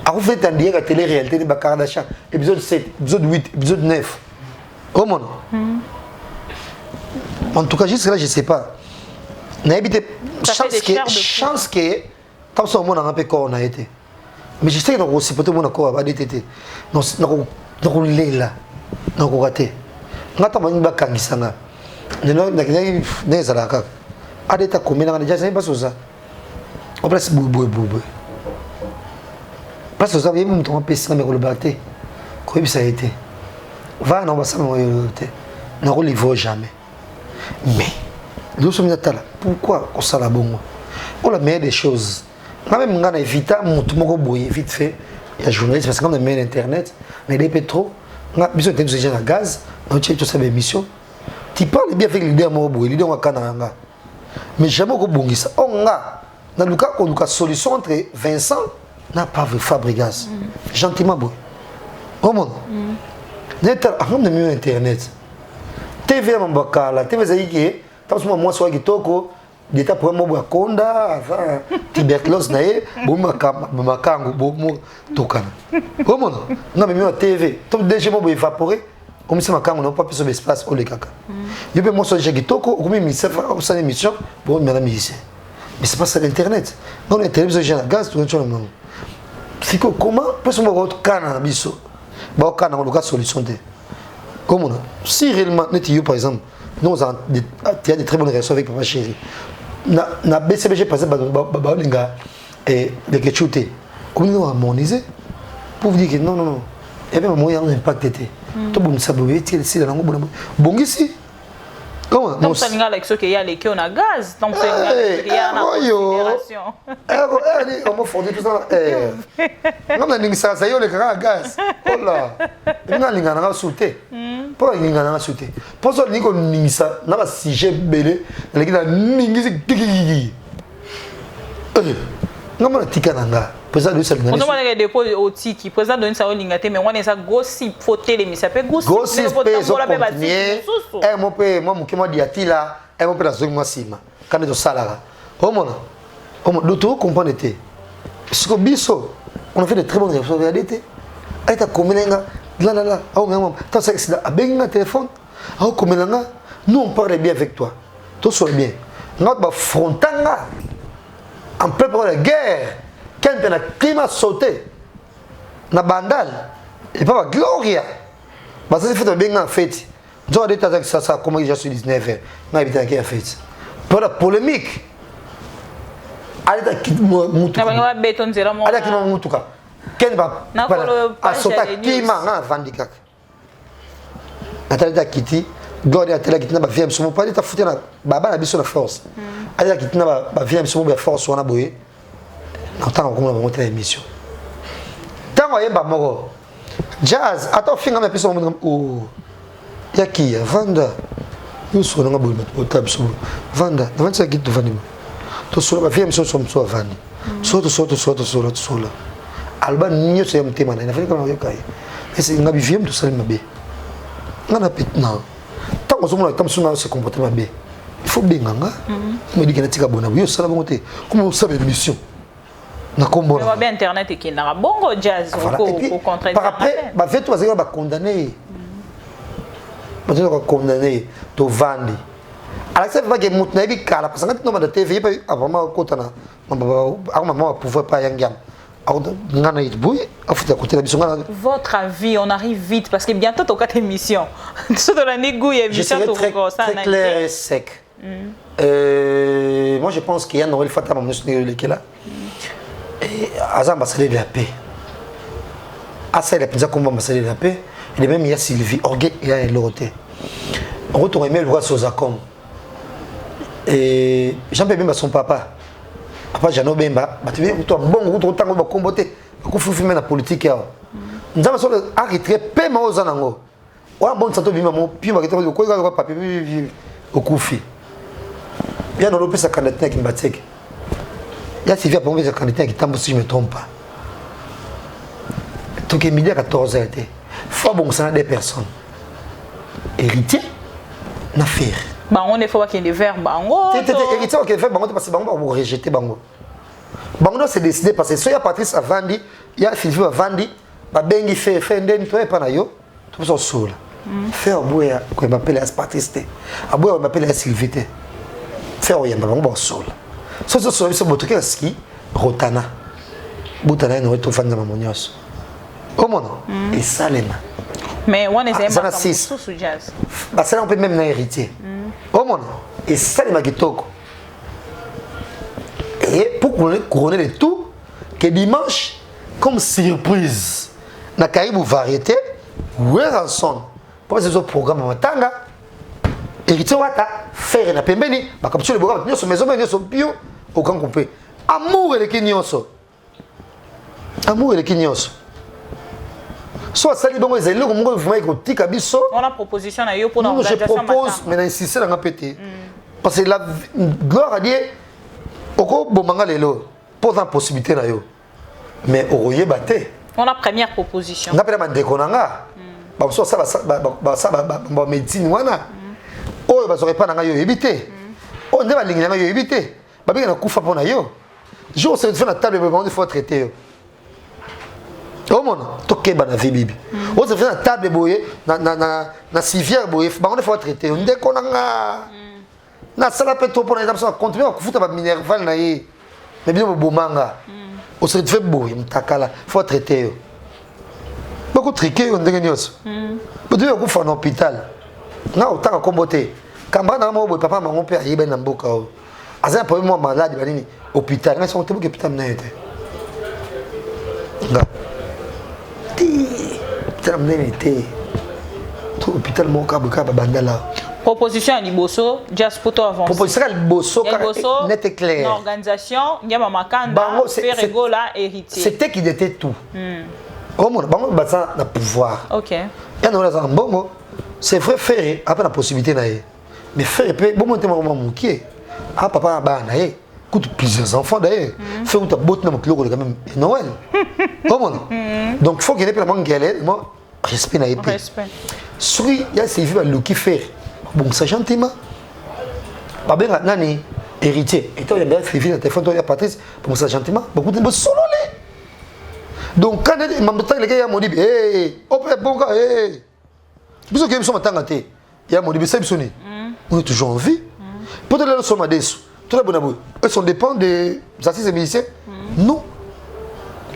a vous fait en direct à télé réalité de Bakardasha épisode 7 épisode 8 épisode 9 comment en tout cas jusque là je sais pas n'habite chance que tant que mon peu corps a été mais je sais que nous aussi peut-être mon corps a été non non lela non raté ngata mani bakangisanga neno nezala kaka adeta komela déjà c'est pas ça on place boubou parce que ça vient me tromper ça mais le batté quoi ça a été va non va ça non on le jamais mais nous sommes là pourquoi on s'en a bon on la meilleure des choses même on a évité tout mon boy vite fait il y a journaliste parce qu'on a mis internet mais des pétro on a besoin de déjà la gaz on tient tout ça émission tu parles bien avec leader mon boy leader on kananga mais jamais ko bongisa on a dans le cas on a solution entre Vincent n'a pas vu Fabregas gentiment boy comment net on a mis internet TV Mambakala TV zaiki tant que moi soit kitoko d'état pour moi konda tuberculose nae boma makango bomo tokana comment non mais moi TV tout déjà moi évaporer comme si makango n'a pas plus d'espace au le kaka je peux moi soit kitoko comme mi ça ça émission pour mes amis mais c'est pas ça l'internet non l'internet j'ai la gaz tout le monde c'est comment peut se moi kana biso ba kana on a solution de comment si réellement net par exemple nous il y a des très bonnes relations avec Papa Chéri. Na BCBG par exemple balinga et de que chuter. Comme nous harmoniser pour vous dire que non. Et bien moi il y a un impact était. Tout bon ça boue c'est la langue bon ici. Comment donc ça n'inga avec ce qu'il y a les qui on a gaz donc c'est il y a une considération on m'a fondé tout ça non mais ça y est le gaz oh là on a l'ingana sauté pour l'ingana sauté pour ça ni qu'on ça n'a pas sujet belé les gars ningi kiki non mais tikananga président de ça on demande des dépôts au tiki président de ça lingate mais on est ça gossip photo les mais ça peut gossip mon père moi mukema diatila mon père azongi masima quand de salara homona l'auto comprendre était ce que biso on a fait de très bonnes réactions regardez té aita komelenga là oh maman tant ça c'est a benga téléphone oh komelenga nous on parle bien avec toi tout soit bien notre frontanga en plein pendant la guerre quand on a climat sauté na bandal et pas gloria parce que c'est fait bien en fait donc des tas ça comment il a sur 19 na habiter qui en fait pour la polémique allez qui mutuka na béton zéro mon allez qui mutuka ken ba a sota climat na vandika atali kiti gloria atali kiti na ba viem somo pas ta foutre na baba na biso na force allez kiti na ba viem somo ba force wana boye na tant qu'on va monter l'émission tant yeba moko jazz attends finga na biso o yaki vanda nous sommes na boule au table so vanda na vanda kiti vanda to so ba viem somo so vanda so alba nyo se mtema na fika na yokai ese ngabi viem to salim mabe ngana pit na tant qu'on se comporte mabe il faut bien ganga me dit que na tika bona yo sala bongote comme on sabe l'émission na combo na bien internet et qui na bongo jazz au contraire par après ba fait toi ba condamné ba to condamné to vandi alors ça va que mutna bi kala parce que non da TV pas avant ko tana maman pouvoir pas yangam. Votre avis, on arrive vite parce que bientôt tu as 4 émissions. Je serai très clair et sec. Moi je pense qu'il y a Noël Fatah qui est là. Et Azam ambassadeur de la paix. Asa il a pensé comme ambassadeur de la paix. Et même il y a Sylvie Orguet et il y a Loroté. On retourne même le roi Sozacom. Et Jean-Pierre Bemba son papa. Papa Jano Bemba, tu viens toi bon route autant va combattre ko fu filmer la politique ya. Nzama so arrêter paiement aux anango. Wa bon santo bima mo pi ma ko ko papier au kufi. Bien on repère sa candidature qui m'attaque. Il y a Sylvia pour sa candidature qui tambo si je me trompe pas. Donc il midi à 14h était. Faut bon ça des personnes. Héritier na faire. On ne faut pas qu'il y ait des verbes. Héritier qui fait bango parce que bango va rejeter bango. Bango c'est décidé parce que soit il y a Patrice Avandi, il y a Sylvie Avandi, ba bengi fait ndeni toi pas na yo, tout ça soul. Faire boya ko m'appelle as Patrice té. Aboya on m'appelle as Sylvie té. Faire oyamba bango ba soul. So moto ke ski rotana. Butana no to fanga mamonyos. Omono et salema. Mais on est un sous jazz. Bah ça on peut même na héritier. Omono et salema kitoko. Et pour couronner le tout, que dimanche, comme surprise, na Caribou Variété, Weranson, pour ce programme en Tanga, héritier Wata, faire na pembeni, bah comme tu le programme, nous sommes maison, nous sommes bio, au grand coupé. Amour et le kinyoso. Amour et le kinyoso. Soit ça les bons les élèves comme vous voyez que tika biso. On a proposition à yo pour nous. Je propose, mais insister dans un pété. Parce que la gloire à Dieu. Oko bomanga lelo pose une possibilité na yo mais oroye baté on a première proposition on appelle mandeko nanga ba so ça ba médecine wana oyo ba pas nanga yo éviter on ne ba lingi nanga yo éviter ba bien na kufa pona yo jour c'est fait na table mais on faut traiter yo au monde to keba na vie bibi on se fait na table boye na civière boye ba on faut traiter ndeko nanga na sala peto pour les absents continuer à foutre ba minerval na ye mais bien bomanga au se fait boy mtakala faut traiter yo beaucoup triquer on ndenge nyos peut dire ko fa en hôpital na otaka kombote kamba na mo boy papa mango pe ayibe na mboka o aza pour moi malade banini hôpital na son te que putain na été nga ti putain na été tout hôpital mon ka bandala. Proposition à Liboso, just pour toi avancer. Proposition à Liboso, net et clair. Une organisation, il y a Mama Kanda, Ferregola, héritier. C'était qui était tout. Bango basa na pouvoir. Ok. Et nous là en bongo, c'est vrai faire après la possibilité na ye. Mais faire peut bon monter maman moukié. Ah papa ba na ye. Coûte plusieurs enfants d'ailleurs. Faire ou ta botte na mokilo quand même Noël. Donc faut qu'il ait pas la mangue galère, moi respect na épée. Respect. Suri ya c'est vu le qui faire. Bon, ça gentiment. Babenga nani héritier. Et toi il y a bien Fifi dans téléphone toi il y a Patrice bon ça gentiment. Beaucoup de solo les. Donc quand les mamata les gars m'ont dit on peut bon gars Biso que sont matanga te. Il y a mon dit ça bisoni. On est toujours en vie. Pour les sommes à des tout la bonne eux sont dépend des artistes et musiciens. Non.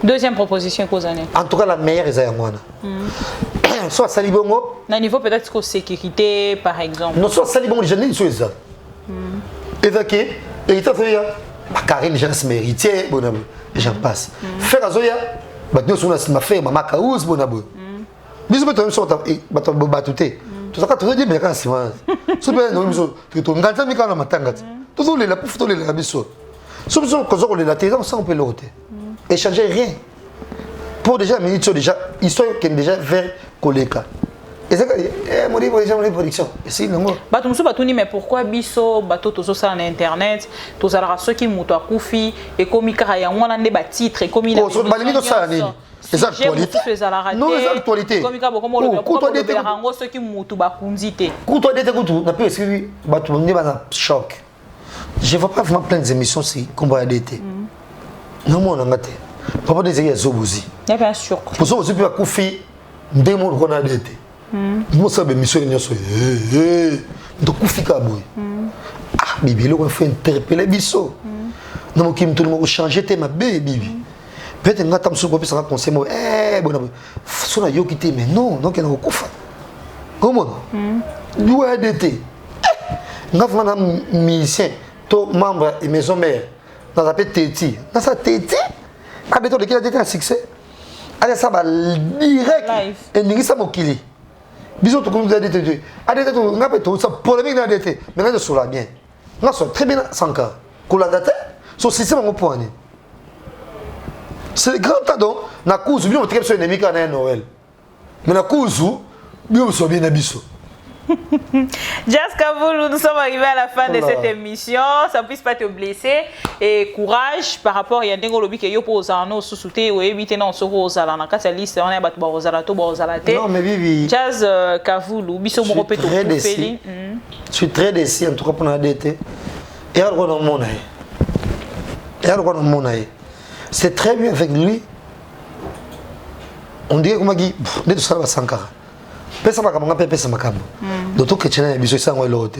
Deuxième proposition qu'aux années. En tout cas la meilleure est à moi. Soit Salibongo. Au niveau peut-être que sécurité, par exemple. Non, soit Salibongo, les jeunes, ils sont ça. Évacué, héritier, Karine, les gens sont héritiers, bon, les gens passent. Faire à Zoya, nous sommes ma femme, ma caouse, bon, bisous, mais tu as battuté. Tout ça, tu as dit, mais quand c'est moi. Tu peux nous dire, tu as dit, mais quand on m'attend, tu as dit, la pouffe, tu as dit, la bisou. Sauf que quand on est là, ça, on peut l'ôter. Échanger rien. Pour déjà, déjà, ils sont déjà vers Koleka. Et ça, mon livre, j'ai production. Et si, non, bato musu batuni mais pourquoi biso bato tozo ça na internet tozala soki muto akufi et komi kaka ya mwana nde ba titre komi na so balimi to ça nini c'est actualité non c'est actualité komi ka boko mo le ko to de rango soki mutu bakunzi te ko to de te ko tu na peut escrire bato nde ba choc je vois pas vraiment plein d'émissions si combat à d'été non mon ngate papa des ya zobuzi ya bien sûr pour ça aussi puis akufi ndemo ko na d'été moi ça be mission nyonso donc kufika boy ah bibi le faut interpeller biso non mo kim tout le monde changer thème bibi peut-être ngata msu ko pesa conseil mo bona so na yo kité mais non donc il na kufa comment doit d'été ngafana na musicien to membre et maison mère dans la teti dans sa teti ka beto de qui a été un succès allez ça va direct et ningisa mokili bisous tout comme vous avez dit adete to ngape to ça polémique na adete mais nga sur la bien nga so très bien sanka kula date so système ngo point c'est grand tadon na kuzu bien motre so ennemi kana Noël mais na kuzu bien so bien na biso. Jazz Kavoulou, nous sommes arrivés à la fin de cette émission. Ça ne puisse pas te blesser. Et courage par rapport à Yandengo Lobi qui est pour Zano sous-souté ou éviter non sur Rosala. Dans la liste, on est battu Rosalato, Rosalate. Non, mais Vivi. Jazz Kavoulou, Bisso Moropeto. Je suis très déçu en tout cas pour la DT. Et alors, c'est très bien avec lui. On dirait qu'on dit, de tout ça va Sankara. Pesa makambo pesa makambo d'autres chrétiens biso sango elote.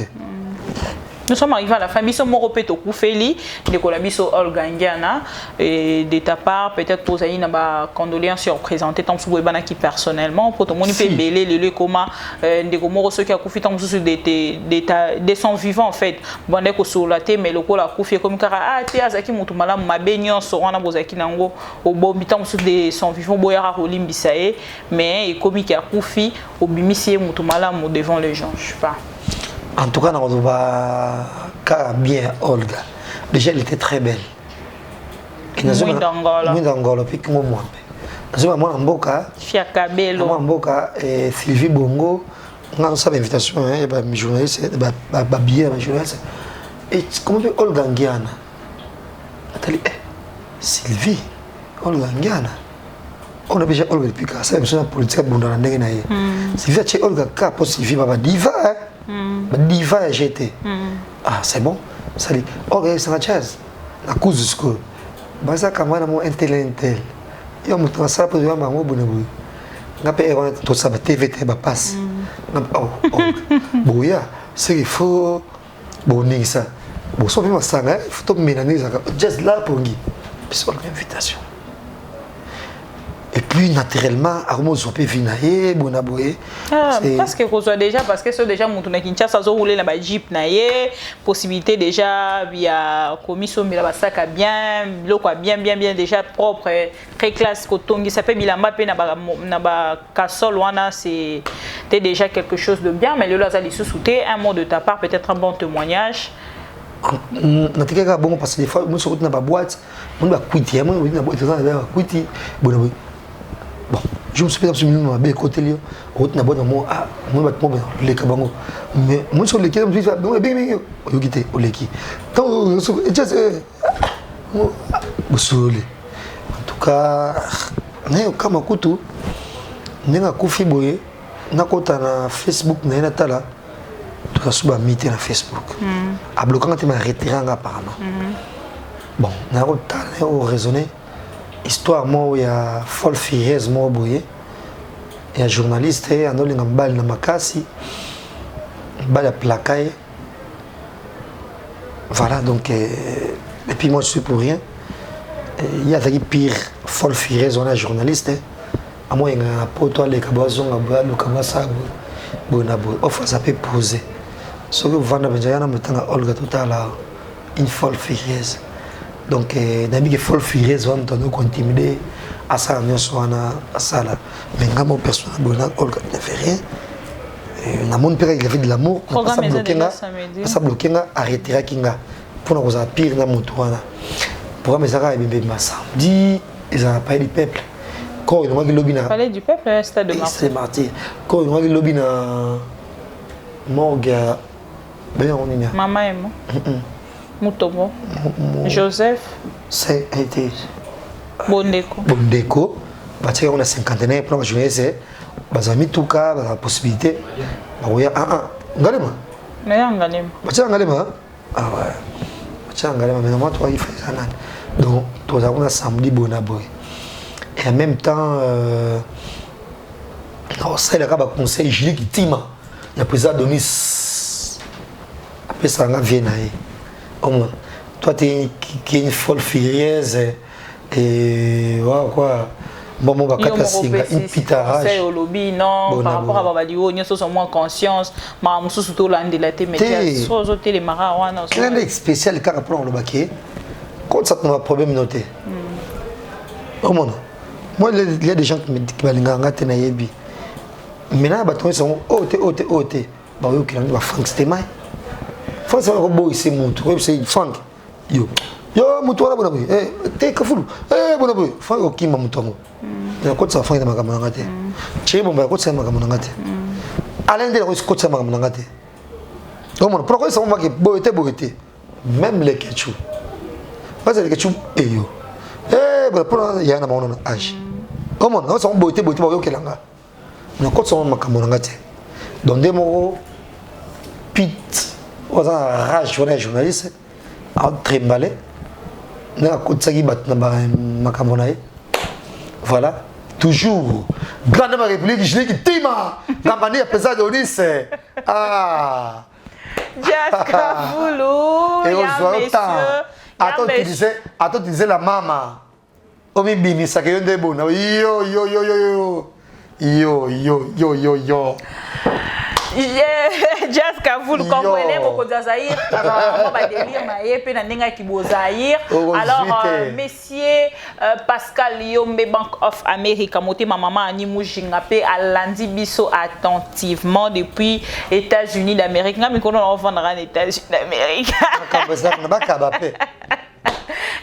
Nous sommes arrivés à la fin. Biso Moropeto Koufeli, de Kolabiso Olga Ndiana, et de ta part, peut-être pour Zaïna, condoléances sur présenter tant que Banaki personnellement, pour ton monde peut belé le coma, de Gomoro ceux qui a Koufi tant que des sons vivants en fait. Bandé ko solaté, mais le cola Koufi comme car ah te azaki mutumala ma baignon sorana bozaki nango au bobitan sous des sons vivants boyara rolim bisae, mais comme qui a Koufi au bimisie mutumala devant les gens, je sais pas. En tout cas, on va bien Olga. Déjà, elle était très belle. Mwindangolo. Puis comment moi. Moi, Mboka. Fiakabelo. Moi, Mboka et Sylvie Bongo. On a une invitation, il y a des journalistes, des billets, des journalistes. Et comment on fait Olga Ndiana? Sylvie, Olga Ndiana. On a déjà Olga depuis que ça, c'est une politique qui est Sylvie, c'est Olga K, pour Sylvie, ma diva. Diva et GT. Ah, c'est bon. Ça dit, ok, c'est la jazz. La cause du score. Baza kamana mo intel. Yo mo transfer pour yo mango bonabu. Na pe on to ça TVT ba passe. Oh. Boya, c'est il faut boning ça. Bon so bien ça, il faut to menani ça. Jazz là pour ngi. Puis on invitation. Et puis naturellement, Armo Zopé Vinaye, Bonaboye. Parce que qu'on soit déjà, parce que c'est déjà mon tournée Kinshasa, ça roulé la jeep naye, possibilité déjà via commission mais la sac à bien, l'eau quoi bien déjà propre, très classe cotongi, ça fait bilamba pe na ba casol wana c'est déjà quelque chose de bien, mais le lazali sous-souté, un mot de ta part, peut-être un bon témoignage. Natika bon parce que des fois, moi sur route na ba boîte, on va quitter, moi on va boîte ça va quitter, Bonaboye. Bon, je me suis fait absolument bien côté là. Route na bonne moi ah moi ba les kabango. Mais moi sur les qui me dit bon bien yo quitter au leki. Tant just moi busule. En tout cas, né kama kutu nenga kufi boye na kota na Facebook na tala. Tu as suba mité na Facebook. A bloquant te ma retirer apparemment. Bon, na kota au raisonner. Histoire moi il y a folle fieresse moi boye il y a journaliste et on a une balle na makasi balle à placaille voilà donc et puis moi je suis pour rien il y a des pire folle fieresse on a journaliste à moi il y a poto les kabazo ngabalo kabasa bona boy offre ça peut poser ce que vanda benjana metanga Olga totala une folle fieresse. Donc, il faut le faire, on doit continuer à ça, à ça. Mais quand mon personnage, Olga ne fait rien. On a mon père, il avait de l'amour. Ça bloqué, arrêter Kinga. Pour nous avoir pire dans mon tour. Pour mes arabes, ils samedi, ils n'ont pas eu du peuple. Quand il y a lobby na Palais du peuple, stade de martyrs. c'est martyr. Quand il y a lobby na morgue ben on est Maman et moi. Mutomo. Joseph. c'est été Bondeko. Bondeko. Parce qu'on a 51 pour la jeunesse, bazami tuka, la possibilité. Bah oui, galema. Mais Angalem. Bah galema. Ah ouais. Bah galema, mais normalement toi il fait ça. Donc, nous avons un samedi bon aboy. Et en même temps, on sait le conseil Julie qui tima. Il y a président Donis. Après ça, on vient au moins. Toi, tu es une folle furieuse. Et voilà quoi. Bon, on va une pitarage. C'est au lobby, non, par rapport à Babalio, nous sommes moins conscience. Mais nous sommes surtout là de la thématique. Nous sommes les marins. Quel est le spécial car après on le baquet? Quand ça n'a pas problème noté. Au monde. Moi, il y a des gens qui me disent que je suis bien. Maintenant, ils sont OT. Bah oui, ils ont Frank Stemai. Frank Stemai, c'est mon tour. C'est Frank. Yo, mon tour là, bon abri. T'es kafou. Bon abri. Frank, ok, mon tour. Il y a quoi de ça, Frank, ma caméra ngate. Chez bon, bah, quoi de ça, ma caméra ngate. Alain de la quoi de ça, ma caméra ngate. Au monde. Pourquoi ça, on va que boité. Même les ketchup. Parce que les ketchup, yo. Il y a un âge. Comment on s'en beauté, beauté, beauté, là. On a son macamonangate. Dans des mots, pit, on a rage, on est journaliste, à trimbalé. On a côté ça qui bat dans macamonaï. Voilà. Toujours. Grande République, je dis que Tima, la manière pesante de Nice. Ah. Jaska Boulou. Et on voit autant. Attends, tu disais la maman. Omi bimi ça que yonde bon. Yo. Jaska Boulou comme vous allez beaucoup d'Azaïr. On va délire maïe pe na nenga ki bozaïr. Alors messieurs Pascal Yombe Bank of America moté ma maman ani mujinga pe alandi biso attentivement depuis États-Unis d'Amérique. Ngami kono on vendra en États-Unis d'Amérique.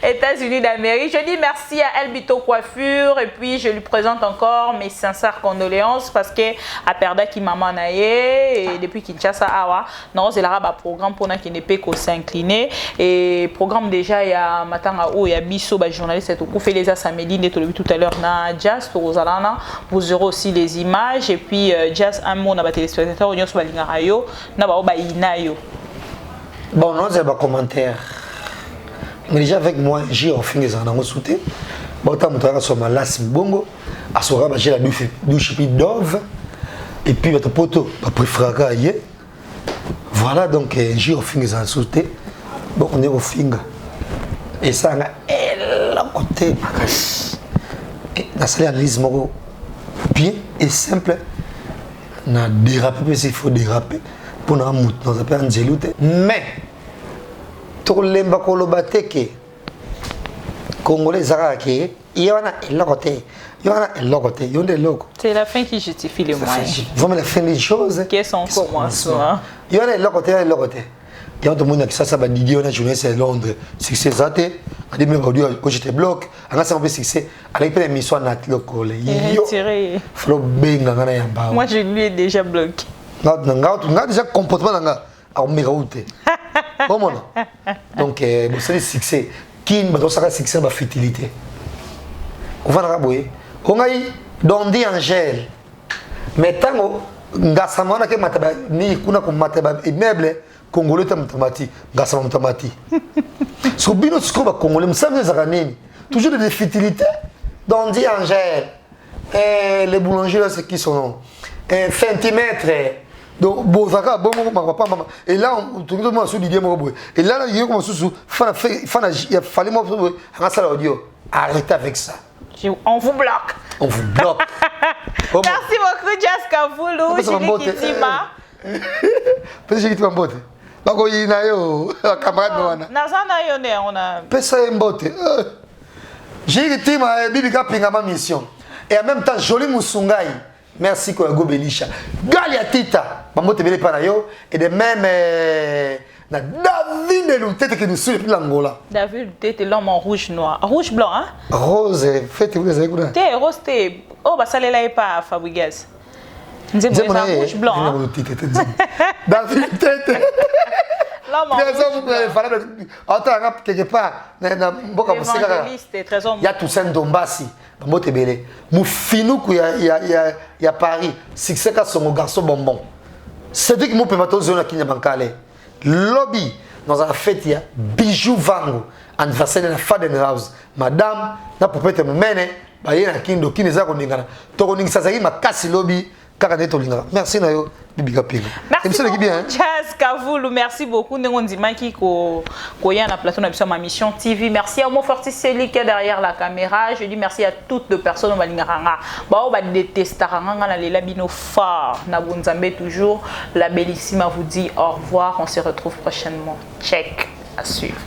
États-Unis d'Amérique. Je dis merci à Elbito Coiffure et puis je lui présente encore mes sincères condoléances parce que à perda qui maman naie et depuis Kinshasa awa non c'est là programme pour qui ne peut s'incliner et programme déjà il y a matanga où il y a biso ba journaliste et tout fait les samedi tout à l'heure na Jazz pour Rosalana vous aurez aussi les images et puis Jazz un mot na ba téléspectateurs on sur balinga rayo na ba inayo. Bon non c'est pas commentaire. Mais déjà avec moi, j'ai offert des années soutien. Bon, tant que tu as ma las bongo, à ce moment j'ai la douche puis dove et puis votre poteau, ma préférée. Voilà donc j'ai offert des années soutien. Bon, on est au finger. Et ça a elle côté la salle analyse bien et simple. Na déraper parce qu'il faut déraper pour nous monter dans un peu en geloute. Mais lemba kolobate ke congolais zaraki yana elokote yonde loko c'est la fin qui justifie les moyens vraiment la fin des choses qui sont commencement yana elokote il y a tout le monde qui ça ba Didier on a joué à Londres succès zaté a dit même audio quand j'étais bloc on a ça un peu succès avec une émission nat locale yo flo benga ngana ya ba moi je lui ai déjà bloqué nga déjà comportement nga a miraoute. Comment donc c'est le succès qui me donne ça succès ma fertilité on va raboyer on a eu Dondi Angèle mais tango ngasamana ke mataba ni kuna ko mataba immeuble congolais tamtamati ngasama tamati so bino tskoba congolais msambe za kanini toujours de fertilité Dondi Angèle les boulangers là c'est qui son nom centimètre. Donc, Bozaka, bon, papa, maman. Et là, on tourne tout le monde sur l'idée, et là, il y a comme sous, il fallait moi, audio. Arrêtez avec ça. On vous bloque. On vous bloque. Merci beaucoup, Jaska Boulou. Julie Kitima. Peut-être que tu vas me botter. Bako Inayo, camarade. Nazana Yone, on a. Pesa Mbote. Julie Kitima, Bibika Pingama mission. Et en même temps, Joli Moussungai. Merci Koyago Belisha. Galia Tita, Mamote Bele Panayo, et de même na David Lutete qui nous suit depuis l'Angola. David Lutete, l'homme en rouge noir. Rouge blanc, hein? Rose, faites-vous les écoutes. T'es rose, t'es. Oh, bah ça l'est pas, Fabregas. Nous sommes rouge blanc. David Lutete. L'homme en rouge. Attends, quelque part, il y a Toussaint Dombassi. Il y a Paris. Succès à son garçon bonbon. C'est lui qui m'a permis de faire un lobby dans la fête. Il y a Bijou Vango, anniversaire de la Fadenhouse. Madame, na pour peut-être me mener. Il y a un kindo qui n'est pas connu. Donc, ça s'agit de ma casse lobby. Merci Nayo, Bibiga Ping. Merci beaucoup, Jazz Kavoulou. Merci beaucoup. Nous avons dit qu'on y a un plateau de ma mission TV. Merci à mon fortis Célie qui est derrière la caméra. Je dis merci à toutes les personnes qui ont détesté les labino forts. Nabunzambe toujours. La Bellissima vous dit au revoir. On se retrouve prochainement. Check à suivre.